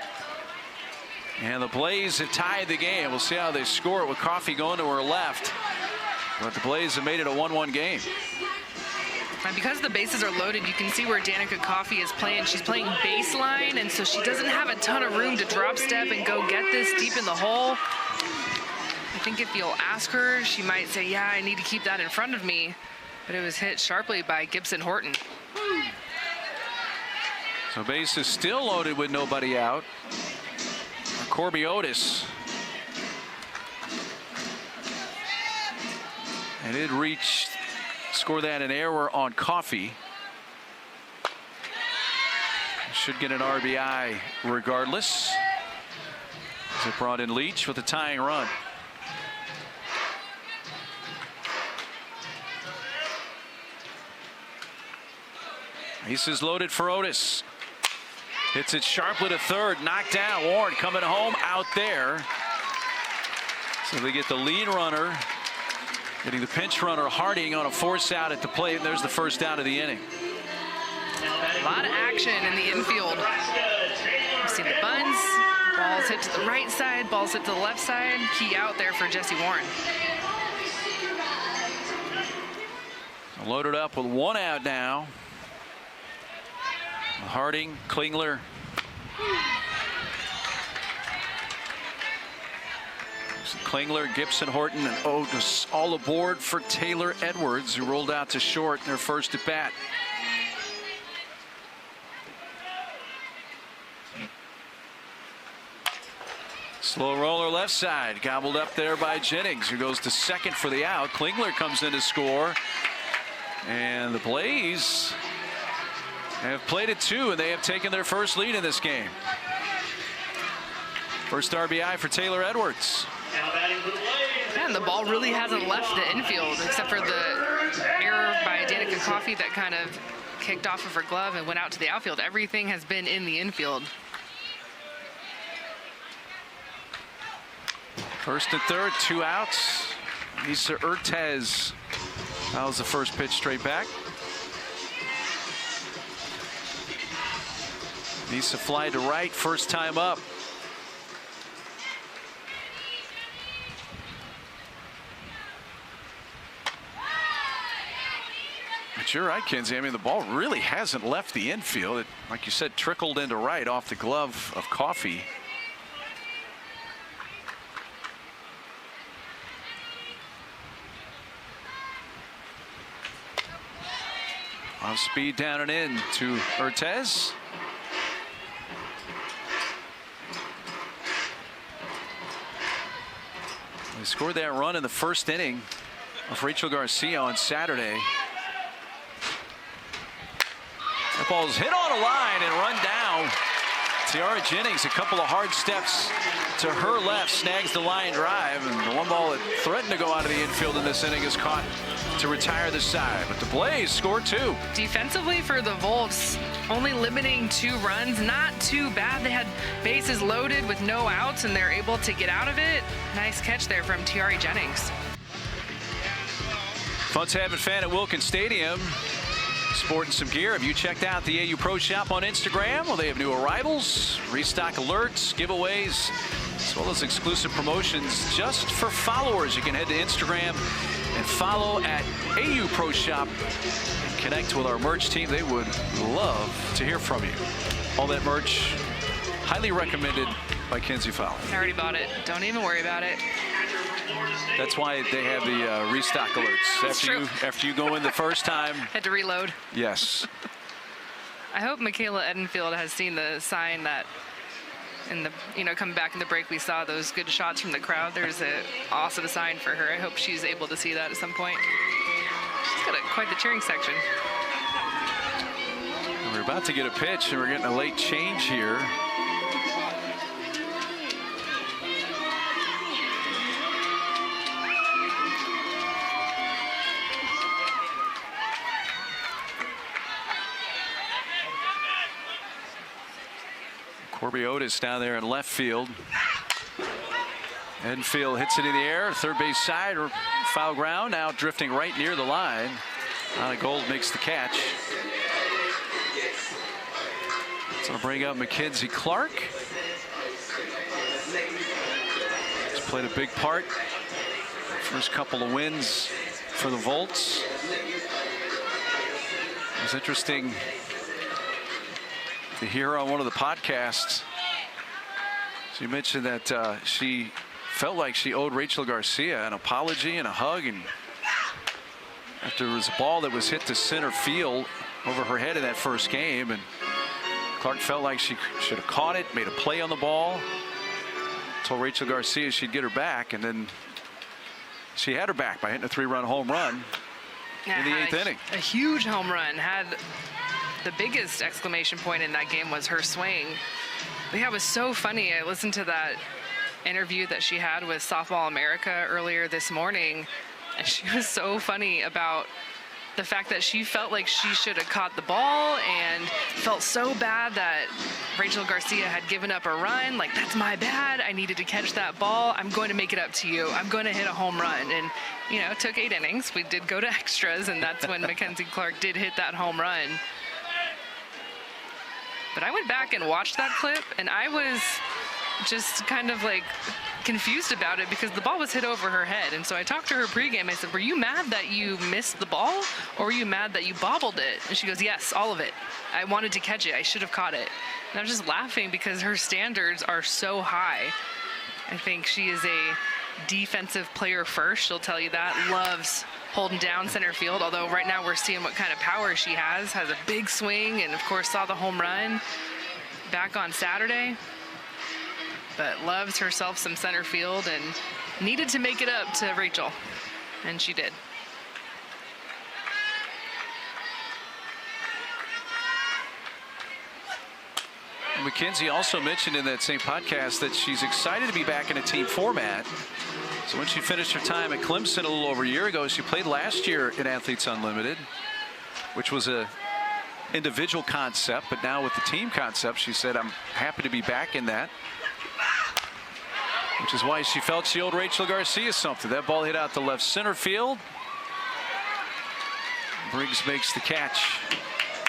And the Blaze have tied the game. We'll see how they score it with Coffey going to her left. But the Blaze have made it a 1-1 game. And because the bases are loaded, you can see where Danica Coffey is playing. She's playing baseline, and so she doesn't have a ton of room to drop step and go get this deep in the hole. I think if you'll ask her, she might say, yeah, I need to keep that in front of me. But it was hit sharply by Gibson Horton. So base is still loaded with nobody out. Corby Otis. And it reached. Score that an error on Coffey. Should get an RBI regardless. As it brought in Leach with a tying run. Bases loaded for Otis. Hits it sharply to third. Knocked down. Warren coming home out there. So they get the lead runner. Getting the pinch runner Harding on a force out at the plate. And there's the first down of the inning. A lot of action in the infield. We've seen the bunts. Balls hit to the right side. Balls hit to the left side. Key out there for Jesse Warren. Loaded up with one out now. Harding, Klingler. Klingler, Gibson Horton, and Otis all aboard for Taylor Edwards, who rolled out to short in their first at bat. Slow roller left side, gobbled up there by Jennings, who goes to second for the out. Klingler comes in to score. And the Blaze have played it 2, and they have taken their first lead in this game. First RBI for Taylor Edwards. And the ball really hasn't left the infield except for the error by Danica Coffey that kind of kicked off of her glove and went out to the outfield. Everything has been in the infield. First and third, 2 outs. Lisa Urtez fouls the first pitch straight back. Lisa fly to right, first time up. But you're right, Kinsey. I mean, the ball really hasn't left the infield. It, like you said, trickled into right off the glove of Coffey. Off speed down and in to Urtez. They scored that run in the first inning of Rachel Garcia on Saturday. That ball's hit on a line and run down. Tiara Jennings, a couple of hard steps to her left, snags the line drive, and the one ball that threatened to go out of the infield in this inning is caught to retire the side. But the Blaze scored 2. Defensively for the Volts, only limiting 2 runs, not too bad. They had bases loaded with no outs, and they're able to get out of it. Nice catch there from Tiara Jennings. Fun to have a fan at Wilkins Stadium. Sporting some gear. Have you checked out the AU Pro Shop on Instagram? Well, they have new arrivals, restock alerts, giveaways, as well as exclusive promotions just for followers. You can head to Instagram and follow at AU Pro Shop and connect with our merch team. They would love to hear from you. All that merch, highly recommended by Kinsey Fowler. I already bought it. Don't even worry about it. That's why they have the restock alerts. After you go in the first time. Had to reload. Yes. I hope Michaela Edenfield has seen the sign that in the, coming back in the break, we saw those good shots from the crowd. There's a awesome sign for her. I hope she's able to see that at some point. She's got quite the cheering section. We're about to get a pitch, and we're getting a late change here. Corby Otis down there in left field. Edenfield hits it in the air, third base side, or foul ground, now drifting right near the line. Gold makes the catch. It's going to bring up Mackenzie Clark. He's played a big part. First couple of wins for the Volts. It was interesting to hear on one of the podcasts. She mentioned that she felt like she owed Rachel Garcia an apology and a hug, and after there was a ball that was hit to center field over her head in that first game, and Clark felt like she should have caught it, made a play on the ball, told Rachel Garcia she'd get her back, and then she had her back by hitting a 3-run home run in the 8th inning. A huge home run. Had the biggest exclamation point in that game was her swing. But yeah, it was so funny. I listened to that interview that she had with Softball America earlier this morning, and she was so funny about the fact that she felt like she should have caught the ball and felt so bad that Rachel Garcia had given up a run. Like, that's my bad. I needed to catch that ball. I'm going to make it up to you. I'm going to hit a home run. And, it took 8 innings. We did go to extras, and that's when Mackenzie Clark did hit that home run. But I went back and watched that clip, and I was just kind of like confused about it because the ball was hit over her head. And so I talked to her pregame. I said, were you mad that you missed the ball, or were you mad that you bobbled it? And she goes, yes, all of it. I wanted to catch it. I should have caught it. And I was just laughing because her standards are so high. I think she is a defensive player first. She'll tell you that. Loves holding down center field, although right now we're seeing what kind of power she has a big swing, and of course saw the home run back on Saturday, but loves herself some center field and needed to make it up to Rachel, and she did. McKenzie also mentioned in that same podcast that she's excited to be back in a team format. So when she finished her time at Clemson a little over a year ago, she played last year in Athletes Unlimited, which was a individual concept, but now with the team concept, she said, I'm happy to be back in that. Which is why she felt she owed Rachel Garcia something. That ball hit out to left center field. Briggs makes the catch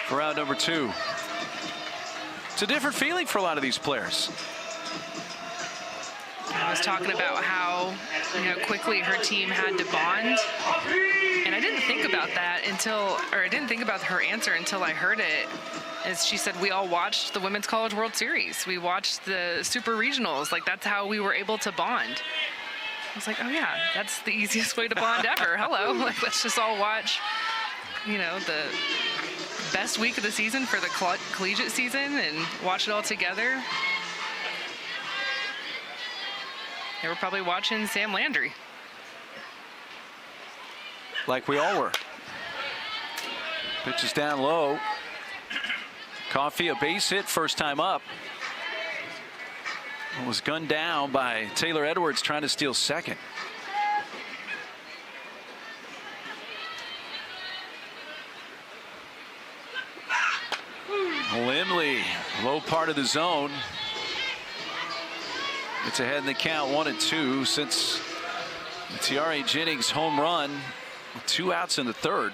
for out number 2. It's a different feeling for a lot of these players. I was talking about how, quickly her team had to bond. And I didn't think about that I didn't think about her answer until I heard it. As she said, we all watched the Women's College World Series. We watched the Super Regionals. Like, that's how we were able to bond. I was like, oh yeah, that's the easiest way to bond ever. Hello, like, let's just all watch, the best week of the season for the collegiate season and watch it all together. They were probably watching Sam Landry. Like we all were. Pitch is down low. Coffey, a base hit, first time up. Was gunned down by Taylor Edwards trying to steal second. Lemley, low part of the zone. It's ahead in the count, 1-2 since the Tiare Jennings home run. 2 outs in the third.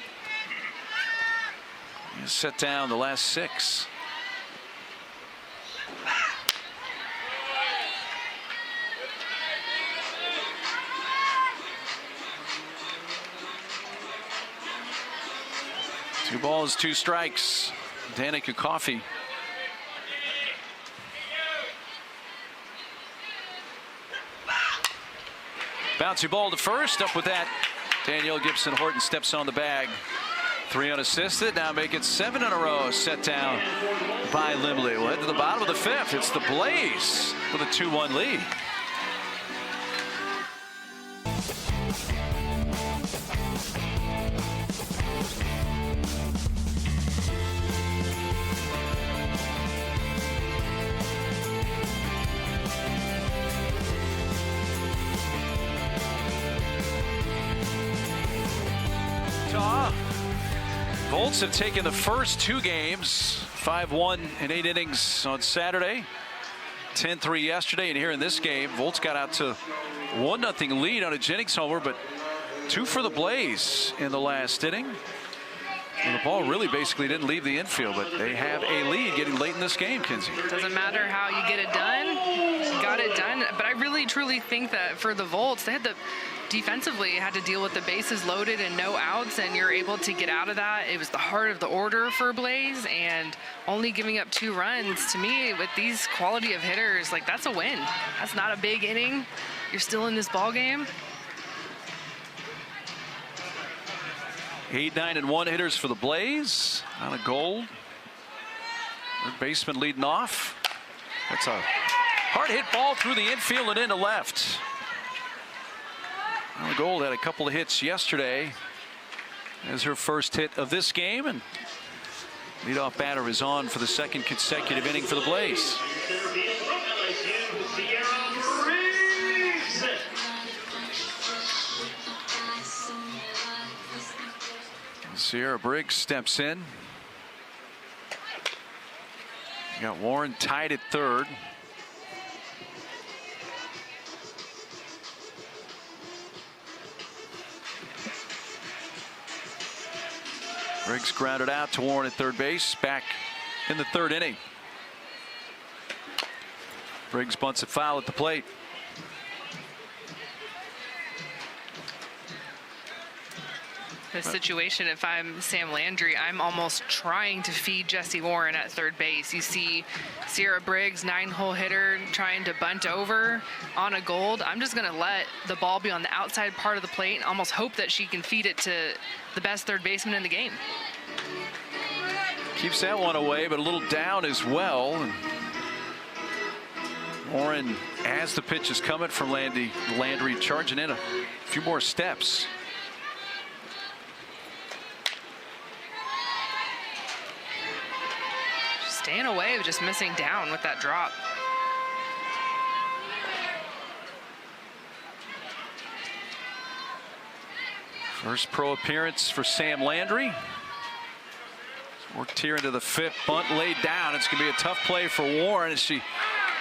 He'll set down the last 6. Two balls, 2 strikes. Danica Coffey. Bouncy ball to first. Up with that, Danielle Gibson Horton steps on the bag. 3 unassisted. Now make it 7 in a row. Set down by Lemley. We'll head to the bottom of the 5th. It's the Blaze with a 2-1 lead. Volts have taken the first 2 games, 5-1 in 8 innings on Saturday, 10-3 yesterday, and here in this game, Volts got out to 1-0 lead on a Jennings homer, but 2 for the Blaze in the last inning. And the ball really basically didn't leave the infield, but they have a lead getting late in this game, Kinsey. Doesn't matter how you get it done, you got it done. But I really truly think that for the Volts, they had defensively had to deal with the bases loaded and no outs, and you're able to get out of that. It was the heart of the order for Blaze, and only giving up 2 runs, to me, with these quality of hitters, like, that's a win. That's not a big inning. You're still in this ball game. 8, 9, and 1 hitters for the Blaze on a gold. Third baseman leading off. That's a hard hit ball through the infield and into left. Anna Gold had a couple of hits yesterday as her first hit of this game, and leadoff batter is on for the 2nd consecutive inning for the Blaze. Sierra Briggs steps in. You got Warren tied at 3rd. Briggs grounded out to Warren at 3rd base, back in the 3rd inning. Briggs bunts it foul at the plate. The situation, if I'm Sam Landry, I'm almost trying to feed Jesse Warren at 3rd base. You see Sierra Briggs, 9-hole hitter, trying to bunt over on a gold. I'm just going to let the ball be on the outside part of the plate and almost hope that she can feed it to the best 3rd baseman in the game. Keeps that one away, but a little down as well. Warren, as the pitch is coming from Landry charging in a few more steps. staying away, just missing down with that drop. First pro appearance for Sam Landry. Worked here into the 5th, bunt laid down. It's going to be a tough play for Warren as she,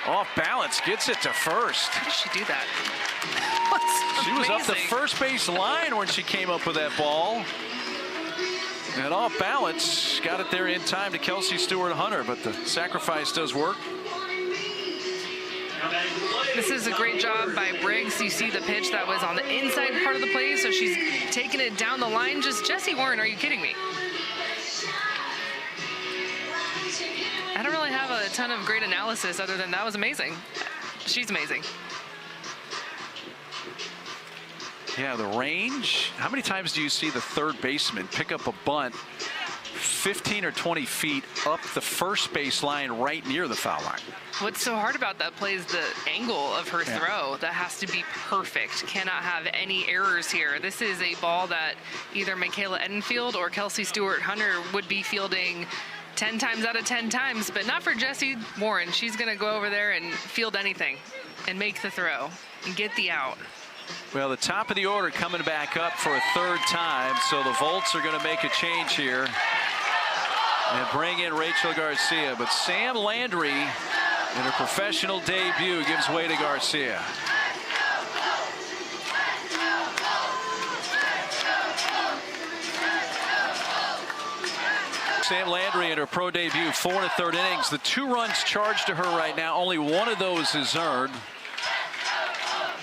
off balance, gets it to first. How did she do that? She was up the first base line when she came up with that ball. And off balance, got it there in time to Kelsey Stewart-Hunter, but the sacrifice does work. This is a great job by Briggs. You see the pitch that was on the inside part of the plate, so she's taking it down the line. Just Jessie Warren, are you kidding me? I don't really have a ton of great analysis other than that was amazing. She's amazing. Yeah, the range. How many times do you see the third baseman pick up a bunt 15 or 20 feet up the first base line right near the foul line? What's so hard about that play is the angle of her throw. That has to be perfect. Cannot have any errors here. This is a ball that either Michaela Edenfield or Kelsey Stewart-Hunter would be fielding 10 times out of 10 times, but not for Jessie Warren. She's going to go over there and field anything and make the throw and get the out. Well, the top of the order coming back up for a 3rd time, so the Volts are going to make a change here and bring in Rachel Garcia. But Sam Landry, in her professional debut, gives way to Garcia. Sam Landry in her pro debut, 4 1/3 innings. The 2 runs charged to her right now, only 1 of those is earned.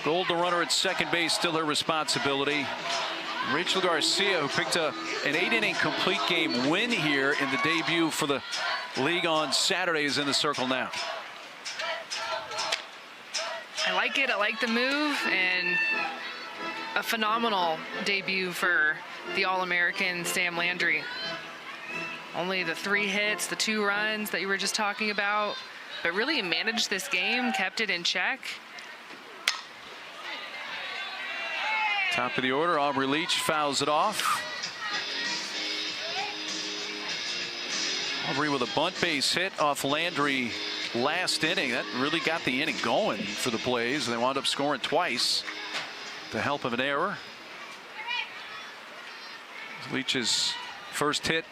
Gold the runner at second base, still her responsibility. Rachel Garcia, who picked up an 8-inning complete game win here in the debut for the league on Saturday, is in the circle now. I like it. I like the move, and a phenomenal debut for the All-American Sam Landry. Only the 3 hits, the 2 runs that you were just talking about, but really managed this game, kept it in check. Top of the order, Aubrey Leach fouls it off. Aubrey with a bunt base hit off Landry last inning. That really got the inning going for the Blaze. They wound up scoring twice with the help of an error. Leach's first hit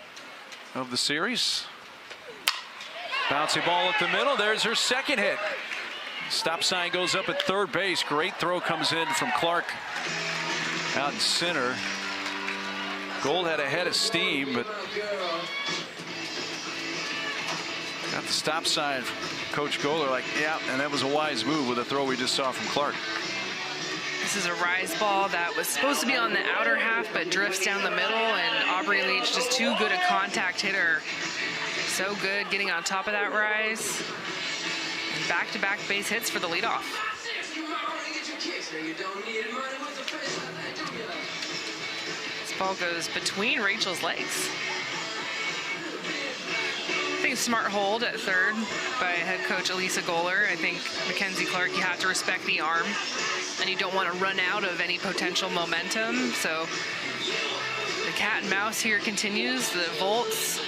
of the series. Bouncy ball up the middle. There's her second hit. Stop sign goes up at third base. Great throw comes in from Clark out in center. Gold had a head of steam, but got the stop sign from Coach Goller, like, yeah, and that was a wise move with a throw we just saw from Clark. This is a rise ball that was supposed to be on the outer half, but drifts down the middle, and Aubrey Leach just too good a contact hitter. So good getting on top of that rise. Back-to-back base hits for the leadoff. This ball goes between Rachel's legs. I think smart hold at third by head coach Elisa Goller. I think Mackenzie Clark, you have to respect the arm, and you don't want to run out of any potential momentum. So the cat and mouse here continues. The Volts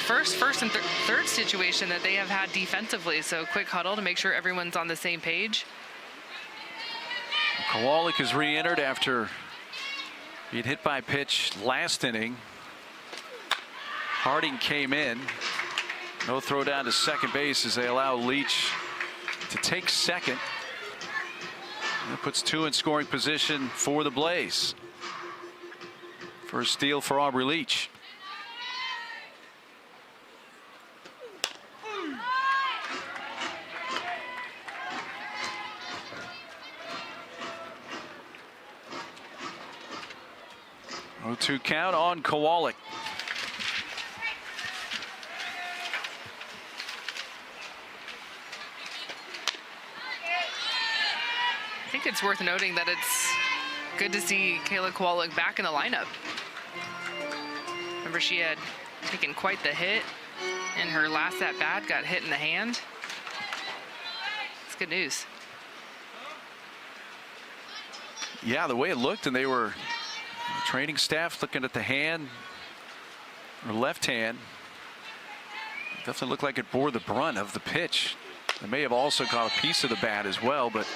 first and third situation that they have had defensively. So quick huddle to make sure everyone's on the same page. Kowalik is re-entered after being hit by a pitch last inning. Harding came in. No throw down to second base as they allow Leach to take second. That puts 2 in scoring position for the Blaze. First steal for Aubrey Leach. Oh, 2 count on Kowalik. I think it's worth noting that it's good to see Kayla Kowalik back in the lineup. Remember, she had taken quite the hit in her last at-bat, got hit in the hand. It's good news. Yeah, the way it looked, and they were training staff looking at the hand, or left hand. Definitely looked like it bore the brunt of the pitch. It may have also caught a piece of the bat as well, but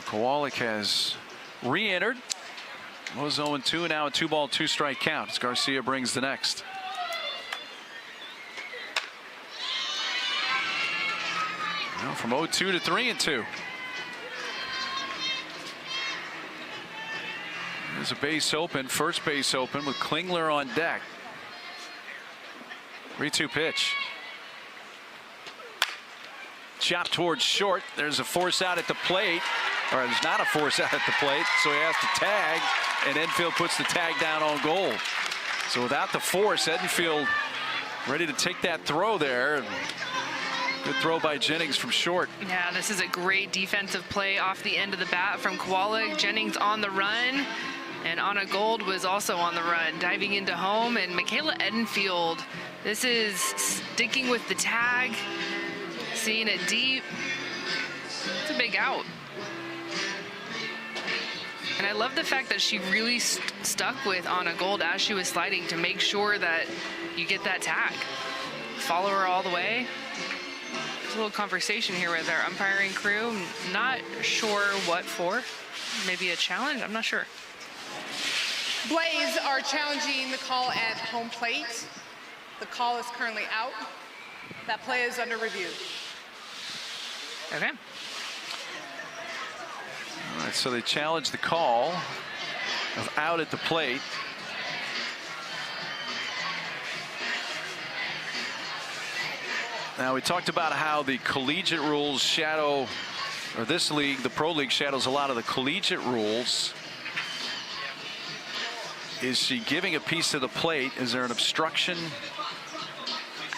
Kowalik has re-entered. Was 0-2, now a 2-ball, 2-strike count as Garcia brings the next. Now from 0-2 to 3-2. There's a base open, first base open with Klingler on deck. 3-2 pitch. Chop towards short. There's a force out at the plate. Or there's not a force out at the plate, so he has to tag, and Edenfield puts the tag down on goal. So without the force, Edenfield ready to take that throw there. Good throw by Jennings from short. Yeah, this is a great defensive play off the end of the bat from Kowalik. Jennings on the run, and Anna Gold was also on the run, diving into home. And Michaela Edenfield, this is sticking with the tag, seeing it deep. It's a big out. And I love the fact that she really stuck with Anna Gold as she was sliding to make sure that you get that tag. Follow her all the way. There's a little conversation here with our umpiring crew. Not sure what for. Maybe a challenge? I'm not sure. Blaze are challenging the call at home plate. The call is currently out. That play is under review. Okay. All right, so they challenge the call of out at the plate. Now, we talked about how the collegiate rules shadow, or this league, the Pro League, shadows a lot of the collegiate rules. Is she giving a piece of the plate? Is there an obstruction?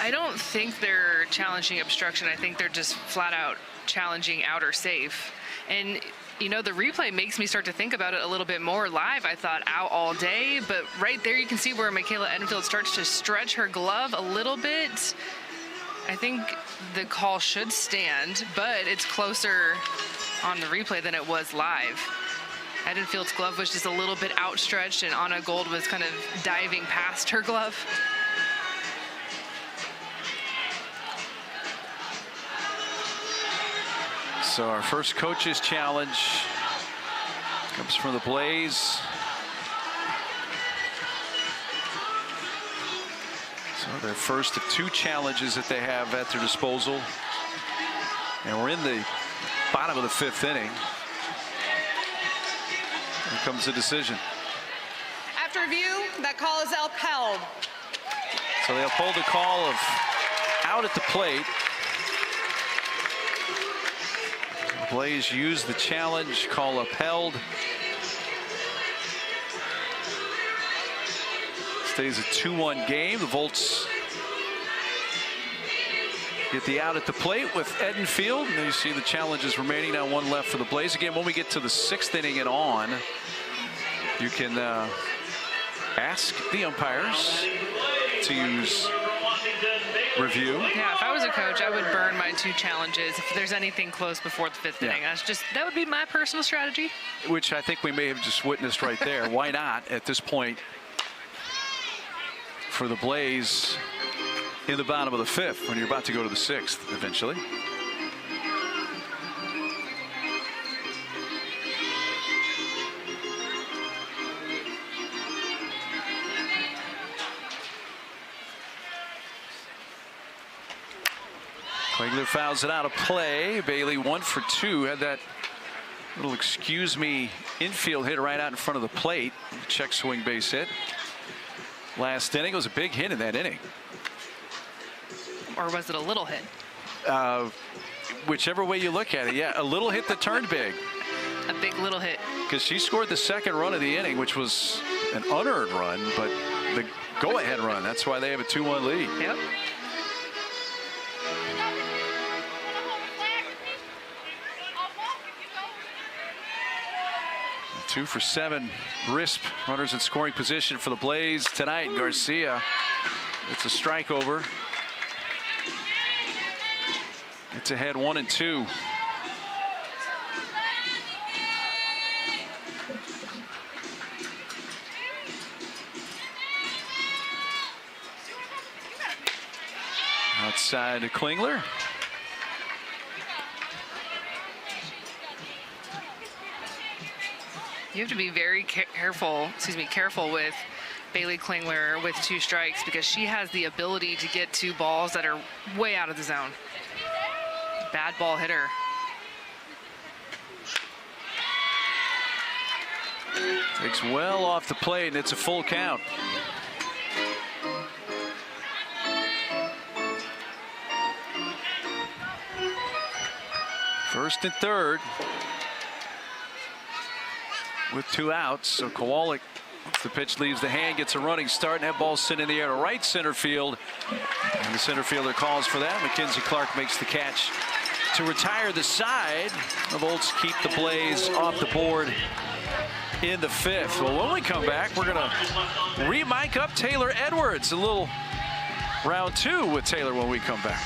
I don't think they're challenging obstruction. I think they're just flat out challenging out or safe. And you know, the replay makes me start to think about it a little bit more. Live, I thought out all day, but right there you can see where Michaela Edenfield starts to stretch her glove a little bit. I think the call should stand, but it's closer on the replay than it was live. Edenfield's glove was just a little bit outstretched, and Anna Gold was kind of diving past her glove. So our first coach's challenge comes from the Blaze. So their first of two challenges that they have at their disposal. And we're in the bottom of the fifth inning. Here comes the decision. After review, that call is upheld. So they uphold the call of out at the plate. Blaze used the challenge, call upheld. Stays a 2-1 game. The Volts get the out at the plate with Edenfield. And you see the challenges remaining. Now one left for the Blaze. Again, when we get to the sixth inning and on, you can ask the umpires to use review. Yeah, if I was a coach, I would burn my two challenges if there's anything close before the fifth inning. That would be my personal strategy. Which I think we may have just witnessed right there. Why not at this point for the Blaze in the bottom of the fifth when you're about to go to the sixth eventually. Klingler fouls it out of play. Bailey 1 for 2. Had that little excuse me infield hit right out in front of the plate. Check swing base hit. Last inning. It was a big hit in that inning. Or was it a little hit? Whichever way you look at it. Yeah, a little hit that turned big. A big little hit. Because she scored the second run of the inning, which was an unearned run, but the go-ahead run. That's why they have a 2-1 lead. Yep. 2 for 7. Risp runners in scoring position for the Blaze tonight. Garcia, it's a strike over. It's ahead 1-2. side to Klingler. You have to be very careful with Bailey Klingler with 2 strikes, because she has the ability to get to balls that are way out of the zone. Bad ball hitter. Takes well off the plate, and it's a full count. First and third with 2 outs. So Kowalik, once the pitch leaves the hand, gets a running start, and that ball's sent in the air to right center field. And the center fielder calls for that. Mackenzie Clark makes the catch to retire the side. The Volts keep the Blaze off the board in the 5th. Well, when we come back, we're going to re-mic up Taylor Edwards. A little round 2 with Taylor when we come back.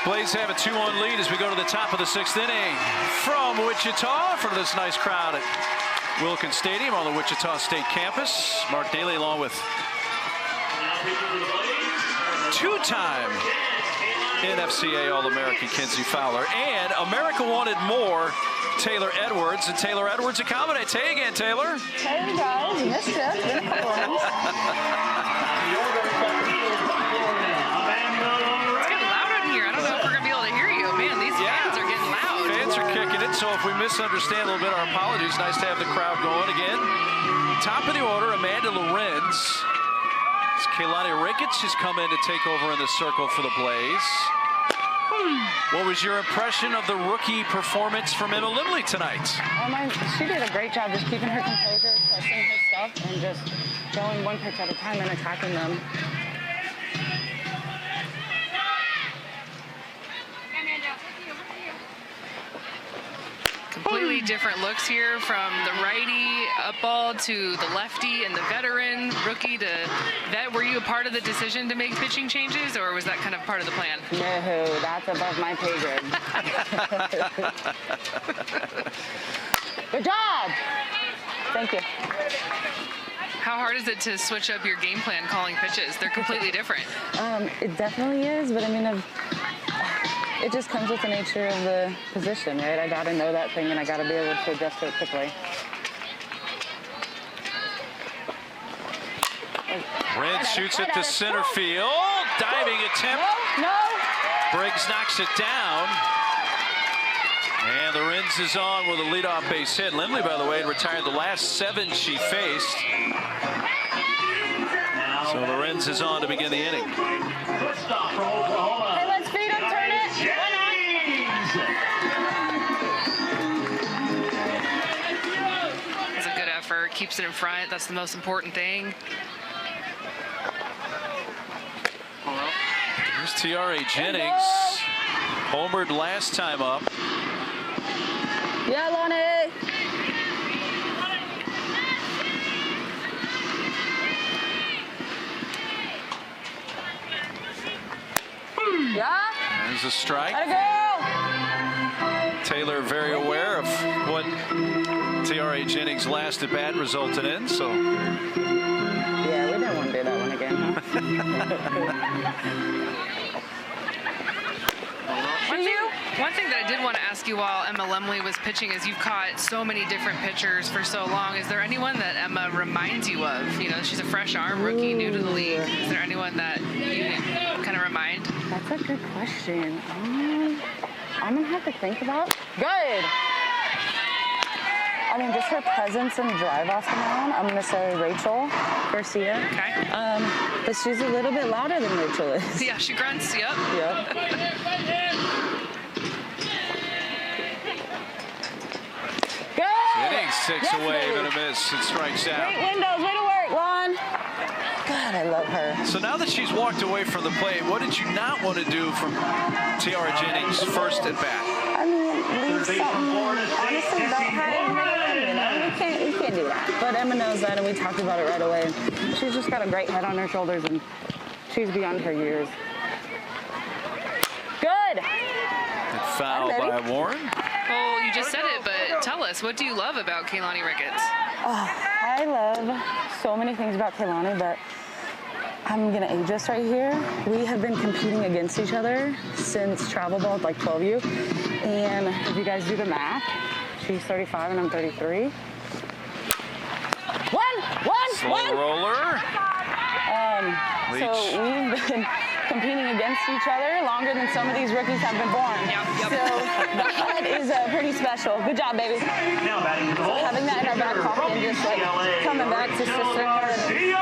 Blaze have a 2-1 lead as we go to the top of the 6th inning from Wichita, in front of this nice crowd at Wilkins Stadium on the Wichita State campus. Mark Daly along with 2-time NFCA All-American Kinsey Fowler, and America wanted more Taylor Edwards, and Taylor Edwards accommodates. Hey again, Taylor. Hey guys, missed you. It's been a couple of months. So if we misunderstand a little bit, our apologies. Nice to have the crowd going again. Top of the order, Amanda Lorenz. Ricketts has come in to take over in the circle for the Blaze. What was your impression of the rookie performance from E Lemley tonight? She did a great job just keeping her composure, pressing her stuff, and just going one pitch at a time and attacking them. Completely different looks here, from the righty up ball to the lefty and the veteran rookie to vet. Were you a part of the decision to make pitching changes, or was that kind of part of the plan? No, that's above my pay grade. Good job. Thank you. How hard is it to switch up your game plan calling pitches? They're completely different. It definitely is, but I mean, it just comes with the nature of the position, right? I got to know that thing, and I got to be able to adjust to it quickly. Red shoots it to center field. Diving attempt. No. Briggs knocks it down. And Lorenz is on with a leadoff base hit. Lemley, by the way, retired the last 7 she faced. So Lorenz is on to begin the inning. Hey, let's feed him, turn it. It's a good effort. Keeps it in front. That's the most important thing. Here's T.R.A. Jennings. Homered last time up. Yeah, Lonnie. Yeah. There's a strike. Let it go. Taylor very aware of what T.R.A. Jennings' last at bat resulted in, so. Yeah, we didn't want to do that one again, huh? One thing that I did want to ask you while Emma Lemley was pitching is you've caught so many different pitchers for so long. Is there anyone that Emma reminds you of? You know, she's a fresh arm rookie, new to the league. Is there anyone that you kind of remind? That's a good question. I'm going to have to think about. Good. I mean, just her presence and drive off the mound. I'm going to say Rachel Garcia. Okay. But she's a little bit louder than Rachel is. Yeah, she grunts. Yep. Good. Inning 6 away, but a miss. It strikes out. Great windows. Way to work, Lon. God, I love her. So now that she's walked away from the plate, what did you not want to do from T.R. Jennings' first at bat? I mean, leave something honestly about having her, you know, we can't do that. But Emma knows that, and we talked about it right away. She's just got a great head on her shoulders, and she's beyond her years. Good. Foul by Warren. Well, you just said it, but tell us, what do you love about Kaylani Ricketts? Oh, I love so many things about Kaylani, but I'm gonna age us right here. We have been competing against each other since travel ball, like 12U. And if you guys do the math, she's 35 and I'm 33. Slow roller. Leach. So we've been competing against each other longer than some of these rookies have been born. Yep. So that is pretty special. Good job, baby. Now batting for the Volts, Having that in our back pocket and just like coming back to sisterhood. We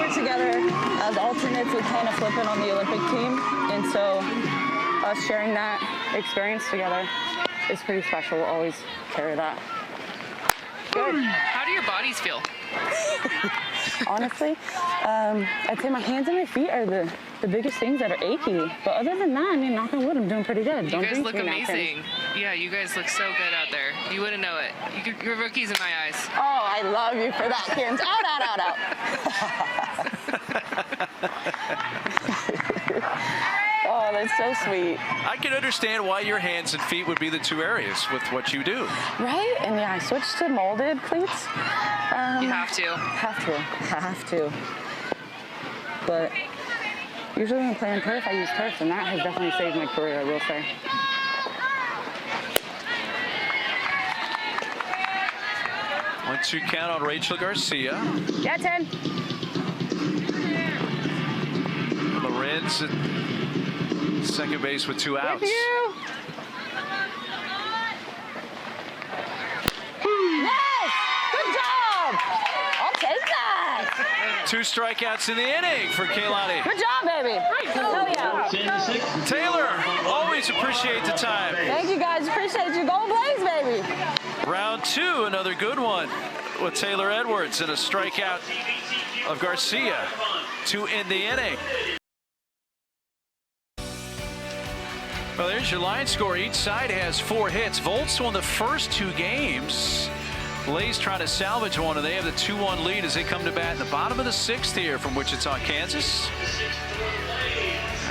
were together as alternates with Hannah Flippin on the Olympic team, and so us sharing that experience together is pretty special. We'll always carry that. Good. How do your bodies feel? Honestly, I'd say my hands and my feet are the biggest things that are achy. But other than that, I mean, knock on wood, I'm doing pretty good. You guys look amazing. Yeah, you guys look so good out there. You wouldn't know it. You're rookies in my eyes. Oh, I love you for that, Kins. Out. Oh, that's so sweet. I can understand why your hands and feet would be the two areas with what you do. Right? And yeah, I switched to molded cleats. You have to. Have to. But usually when I'm playing turf, I use turf, and that has definitely saved my career, I will say. One-two count on Rachel Garcia. Yeah, 10. Lorenz at second base with 2 outs. With you. Yes! Good job! I'll take that. 2 strikeouts in the inning for K Kowalik. Good job, baby. Hell yeah. Taylor, always appreciate the time. Thank you, guys. Appreciate you. Go Blaze, baby. Round 2, another good one with Taylor Edwards and a strikeout of Garcia to end the inning. Well, there's your line score. Each side has 4 hits. Volts won the first 2 games. Blaze trying to salvage one, and they have the 2-1 lead as they come to bat in the bottom of the 6th here from Wichita, Kansas.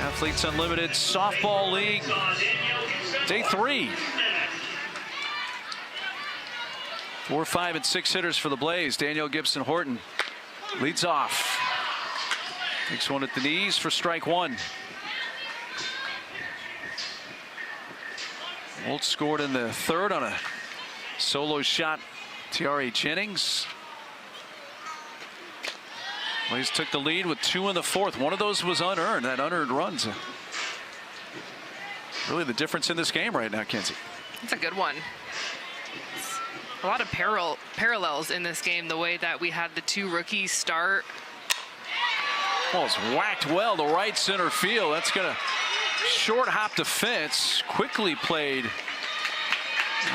Athletes Unlimited Softball League, day 3. 4, 5, and 6 hitters for the Blaze. Danielle Gibson Horton leads off. Takes one at the knees for strike 1. Volts scored in the 3rd on a solo shot. Tiare Jennings. Blaze took the lead with 2 in the 4th. One of those was unearned. That unearned run's really the difference in this game right now, Kenzie. It's a good one. A lot of parallels in this game, the way that we had the 2 rookies start. Well, it's whacked well to right center field. That's going to short hop the fence. Quickly played.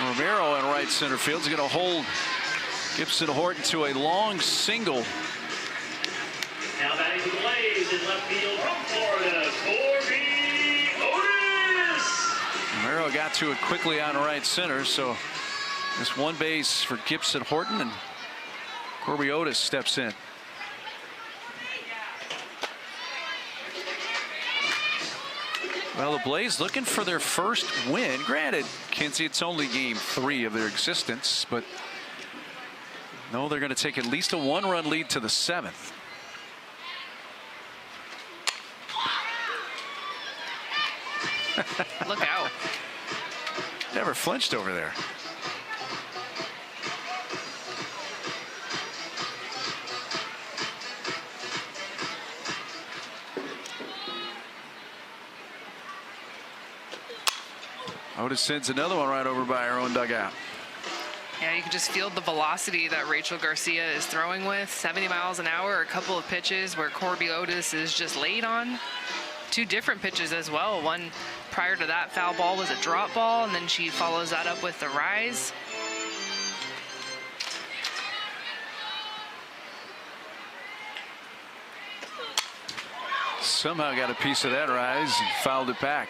Romero in right center field is going to hold Gibson Horton to a long single. Now batting for the Blaze in left field from Florida, Coffey, Otis. Romero got to it quickly on right center, so just 1 base for Gibson Horton, and Coffey Otis steps in. Well, the Blaze looking for their first win. Granted, Kinsey, it's only game 3 of their existence, but no, they're going to take at least a 1-run lead to the 7th. Look out. Never flinched over there. Otis sends another one right over by our own dugout. Yeah, you can just feel the velocity that Rachel Garcia is throwing with. 70 miles an hour, a couple of pitches where Coffey Otis is just late on. 2 different pitches as well. One prior to that foul ball was a drop ball, and then she follows that up with the rise. Somehow got a piece of that rise and fouled it back.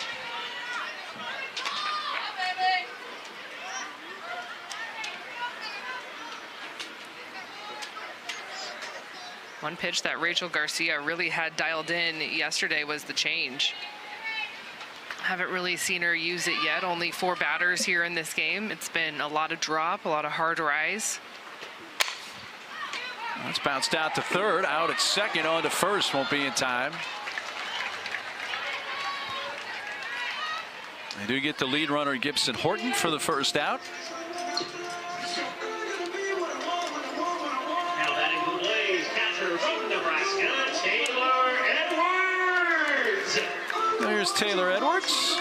One pitch that Rachel Garcia really had dialed in yesterday was the change. Haven't really seen her use it yet. Only 4 batters here in this game. It's been a lot of drop, a lot of hard rise. It's bounced out to third, out at second, on to first, won't be in time. They do get the lead runner Gibson Horton for the first out. Now batting for the Blaze, catcher from Nebraska, Taylor Edwards. There's Taylor Edwards.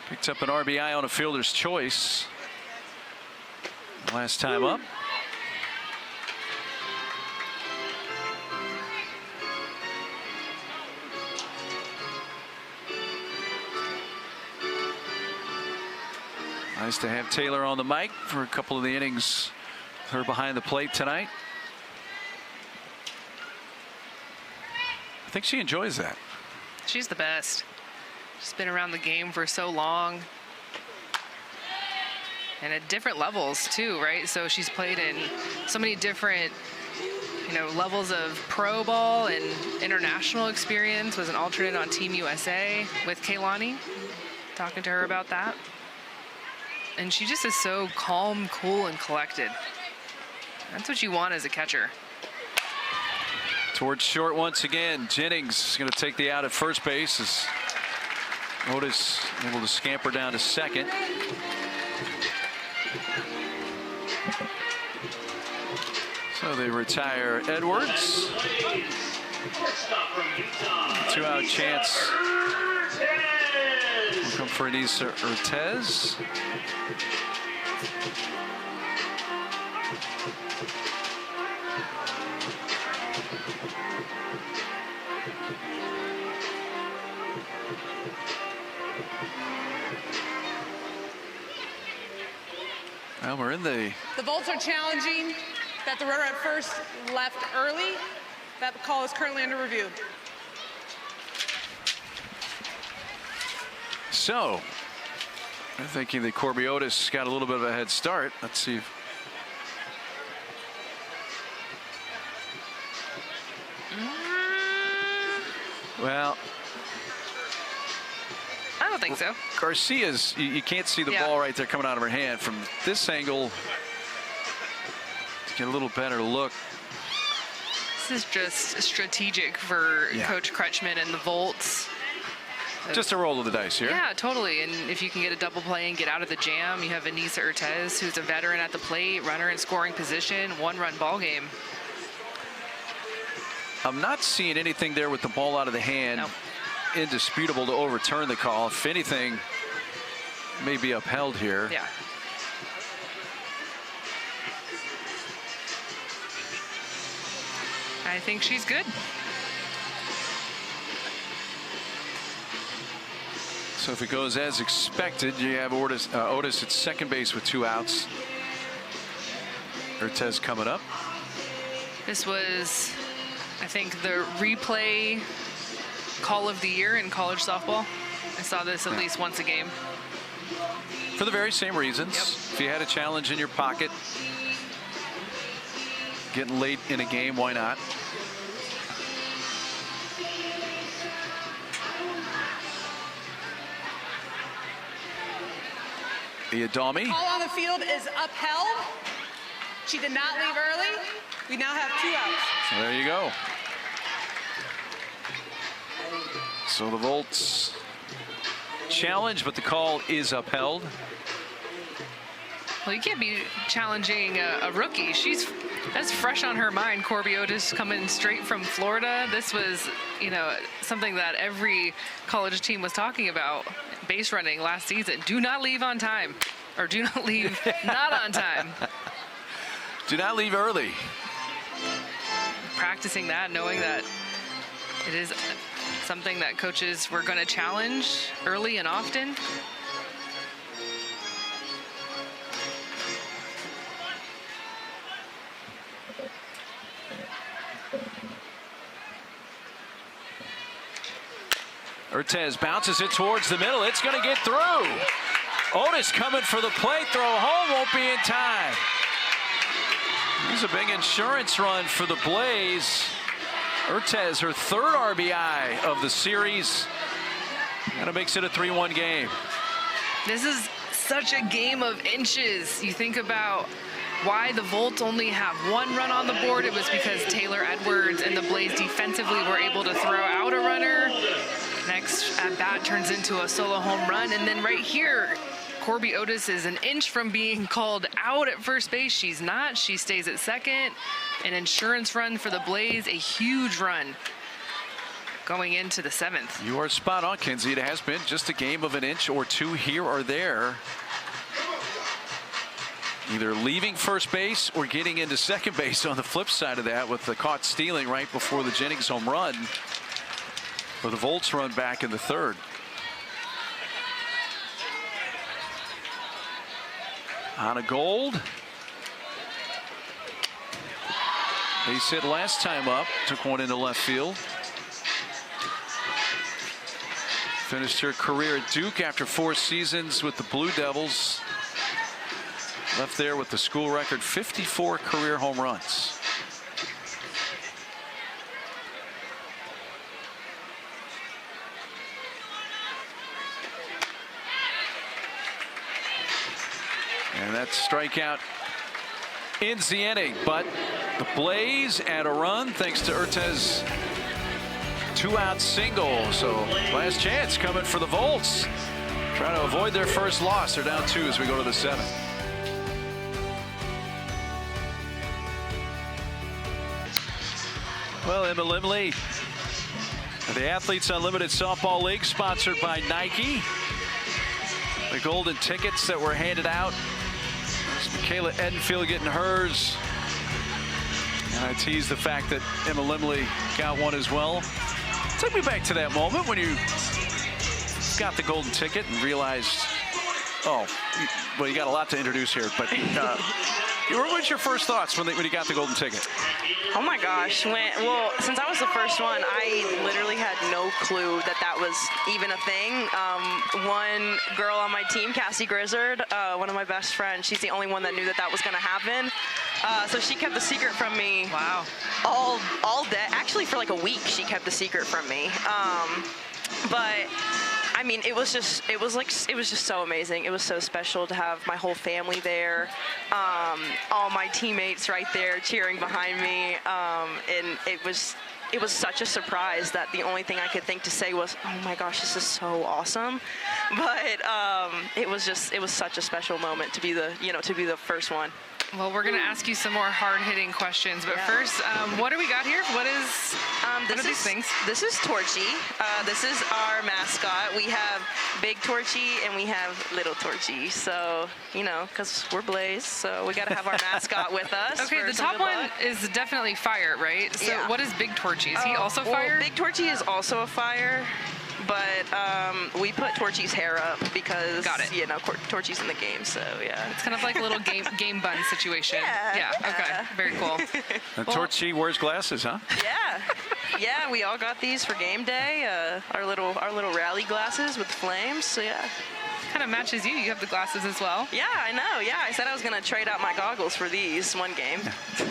Picked up an RBI on a fielder's choice last time up. Nice to have Taylor on the mic for a couple of the innings. Her behind the plate tonight. I think she enjoys that. She's the best. She's been around the game for so long. And at different levels too, right? So she's played in so many different, levels of pro ball and international experience. Was an alternate on Team USA with Kaylani. Talking to her about that. And she just is so calm, cool, and collected. That's what you want as a catcher. Towards short once again. Jennings is going to take the out at first base as Otis able to scamper down to second. So they retire Edwards. 2-out chance will come for Anissa Ortiz. Well, we're in the Volts are challenging that the runner at first left early. That call is currently under review. So, I'm thinking that Corby Otis got a little bit of a head start. Let's see. Well, I don't think so. Garcia's, you can't see the ball right there coming out of her hand. From this angle, to get a little better look. This is just strategic for Coach Kretschmann and the Volts. Just a roll of the dice here. Yeah, totally. And if you can get a double play and get out of the jam, you have Anissa Ortiz, who's a veteran at the plate, runner in scoring position, one-run ball game. I'm not seeing anything there with the ball out of the hand. No. Indisputable to overturn the call. If anything, may be upheld here. Yeah. I think she's good. So if it goes as expected, you have Otis at second base with 2 outs. Ortiz coming up. This was, I think, the replay call of the year in college softball. I saw this at least once a game. For the very same reasons. Yep. If you had a challenge in your pocket, getting late in a game, why not? The Adami. Call on the field is upheld. She did not leave early. We now have 2 outs. So there you go. So the Volts challenge, but the call is upheld. Well, you can't be challenging a rookie. That's fresh on her mind. Corby Otis coming straight from Florida. This was, something that every college team was talking about. Base running last season. Do not leave on time, or do not leave not on time. Do not leave early. Practicing that, knowing that it is something that coaches were going to challenge early and often. Ortiz bounces it towards the middle. It's going to get through. Otis coming for the plate. Throw home, won't be in time. This is a big insurance run for the Blaze. Ortiz, her 3rd RBI of the series. And it makes it a 3-1 game. This is such a game of inches. You think about why the Volts only have 1 run on the board. It was because Taylor Edwards and the Blaze defensively were able to throw out a runner. Next at bat turns into a solo home run. And then right here, Corby Otis is an inch from being called out at first base. She's not. She stays at second. An insurance run for the Blaze, a huge run going into the 7th. You are spot on, Kinsey. It has been just a game of an inch or two here or there. Either leaving first base or getting into second base on the flip side of that, with the caught stealing right before the Jennings home run for the Volts run back in the 3rd. On a Gold. Base hit last time up, took one into left field. Finished her career at Duke after 4 seasons with the Blue Devils. Left there with the school record 54 career home runs. And that strikeout ends the inning, but the Blaze add a run thanks to Urtez. 2-out single, so last chance coming for the Volts. Trying to avoid their first loss. They're down 2 as we go to the 7th. Well, E Lemley, the Athletes Unlimited Softball League, sponsored by Nike. The golden tickets that were handed out. Michaela Edenfield getting hers. And I teased the fact that E Lemley got one as well. Took me back to that moment when you got the golden ticket and realized, oh, well, you got a lot to introduce here, but what was your first thoughts when you got the golden ticket? Oh my gosh, well, since I was the first one, I literally had no clue that was even a thing. One girl on my team, Cassie Grizzard, one of my best friends, she's the only one that knew that was going to happen. So she kept the secret from me. Wow. All day. Actually, for like a week, she kept the secret from me. But I mean, it was just so amazing. It was so special to have my whole family there, all my teammates right there cheering behind me, and it was such a surprise that the only thing I could think to say was, oh my gosh, this is so awesome. But it was such a special moment to be the first one. Well, we're going to ask you some more hard-hitting questions, but first, what do we got here? What are these things? This is Torchy. This is our mascot. We have Big Torchy and we have Little Torchy. So, because we're Blaze, so we got to have our mascot with us. Okay, the top one is definitely fire, right? So what is Big Torchy? Is he also fire? Big Torchy is also a fire. But we put Torchy's hair up because, Torchy's in the game, so yeah. It's kind of like a little game bun situation. Yeah. Okay, very cool. And Torchy wears glasses, huh? Yeah, we all got these for game day. Our little rally glasses with flames, so yeah. Kind of matches you. You have the glasses as well. Yeah, I know. Yeah, I said I was going to trade out my goggles for these one game.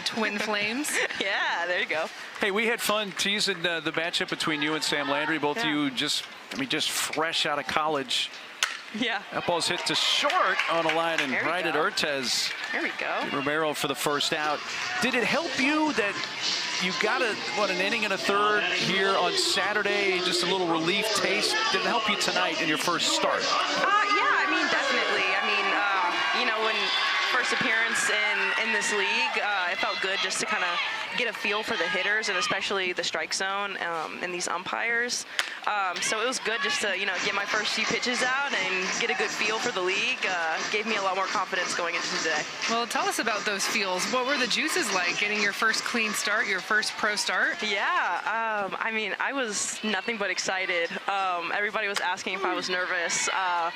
Twin flames. Yeah, there you go. Hey, we had fun teasing the matchup between you and Sam Landry. Both of you just fresh out of college. Yeah. That ball's hit to short on a line and right at Urtez. There we go. Romero for the first out. Did it help you that you got an inning and a third here on Saturday? Just a little relief taste. Did it help you tonight in your first start? Yeah, I mean, definitely. I mean, when first appearance in this league, it felt good just to kind of get a feel for the hitters and especially the strike zone and these umpires. So it was good just to, get my first few pitches out and get a good feel for the league. Gave me a lot more confidence going into today. Well, tell us about those feels. What were the juices like getting your first clean start, your first pro start? Yeah, I mean, I was nothing but excited. Everybody was asking if I was nervous. I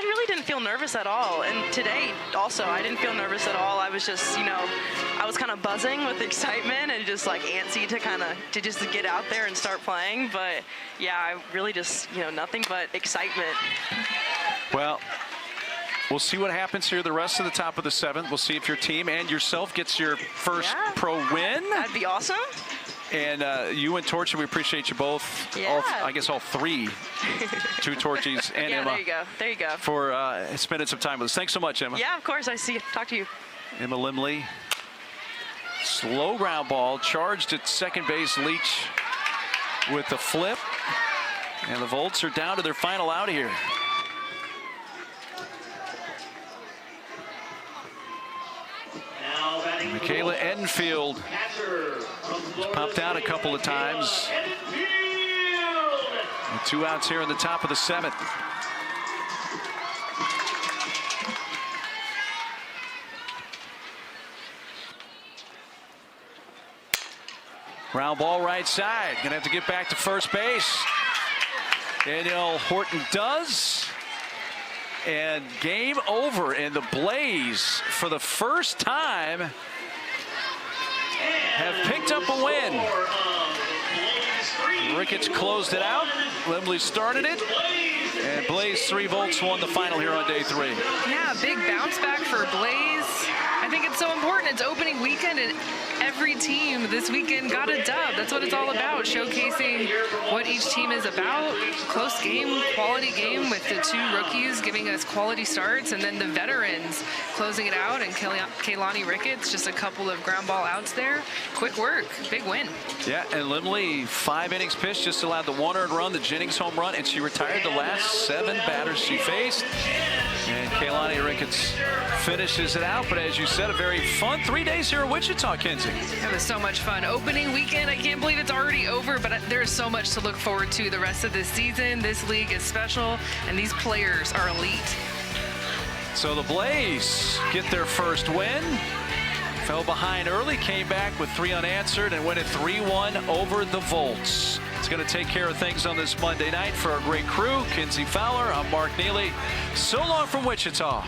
really didn't feel nervous at all. And today also, I didn't feel nervous at all. I was just, I was kind of buzzing with excitement and just like antsy to just get out there and start playing. But yeah, I really just, nothing but excitement. Well, we'll see what happens here the rest of the top of the 7th. We'll see if your team and yourself gets your first pro win. That'd be awesome. And you and Torchy, we appreciate you both. Yeah. I guess all three. Two Torchies and Yeah, Emma. there you go. There you go. For spending some time with us. Thanks so much, Emma. Yeah, of course. I see you. Talk to you. Emma Lemley. Slow ground ball. Charged at second base. Leach with the flip. And the Volts are down to their final out here. Michaela Edenfield popped out a couple of times. And 2 outs here in the top of the 7th. Ground ball right side. Gonna have to get back to first base. Danielle Horton does. And game over, and the Blaze, for the first time, have picked up a win. Ricketts closed it out. Lemley started it. And Blaze 3 Volts won the final here on day 3. Yeah, big bounce back for Blaze. I think it's so important. It's opening weekend, and every team this weekend got a dub. That's what it's all about, showcasing what each team is about. Close game, quality game with the 2 rookies giving us quality starts, and then the veterans closing it out, and Kaylani Ricketts, just a couple of ground ball outs there. Quick work, big win. Yeah, and Lemley, 5 innings pitched, just allowed the 1 earned run, the Jennings home run, and she retired the last 7 batters she faced. And Kaylani Ricketts finishes it out, but as you said, a very fun 3 days here in Wichita, Kinsey. It was so much fun. Opening weekend, I can't believe it's already over, but there's so much to look forward to the rest of this season. This league is special, and these players are elite. So the Blaze get their first win. Fell behind early, came back with 3 unanswered, and win it 3-1 over the Volts. It's going to take care of things on this Monday night for our great crew. Kinsey Fowler, I'm Mark Neely. So long from Wichita.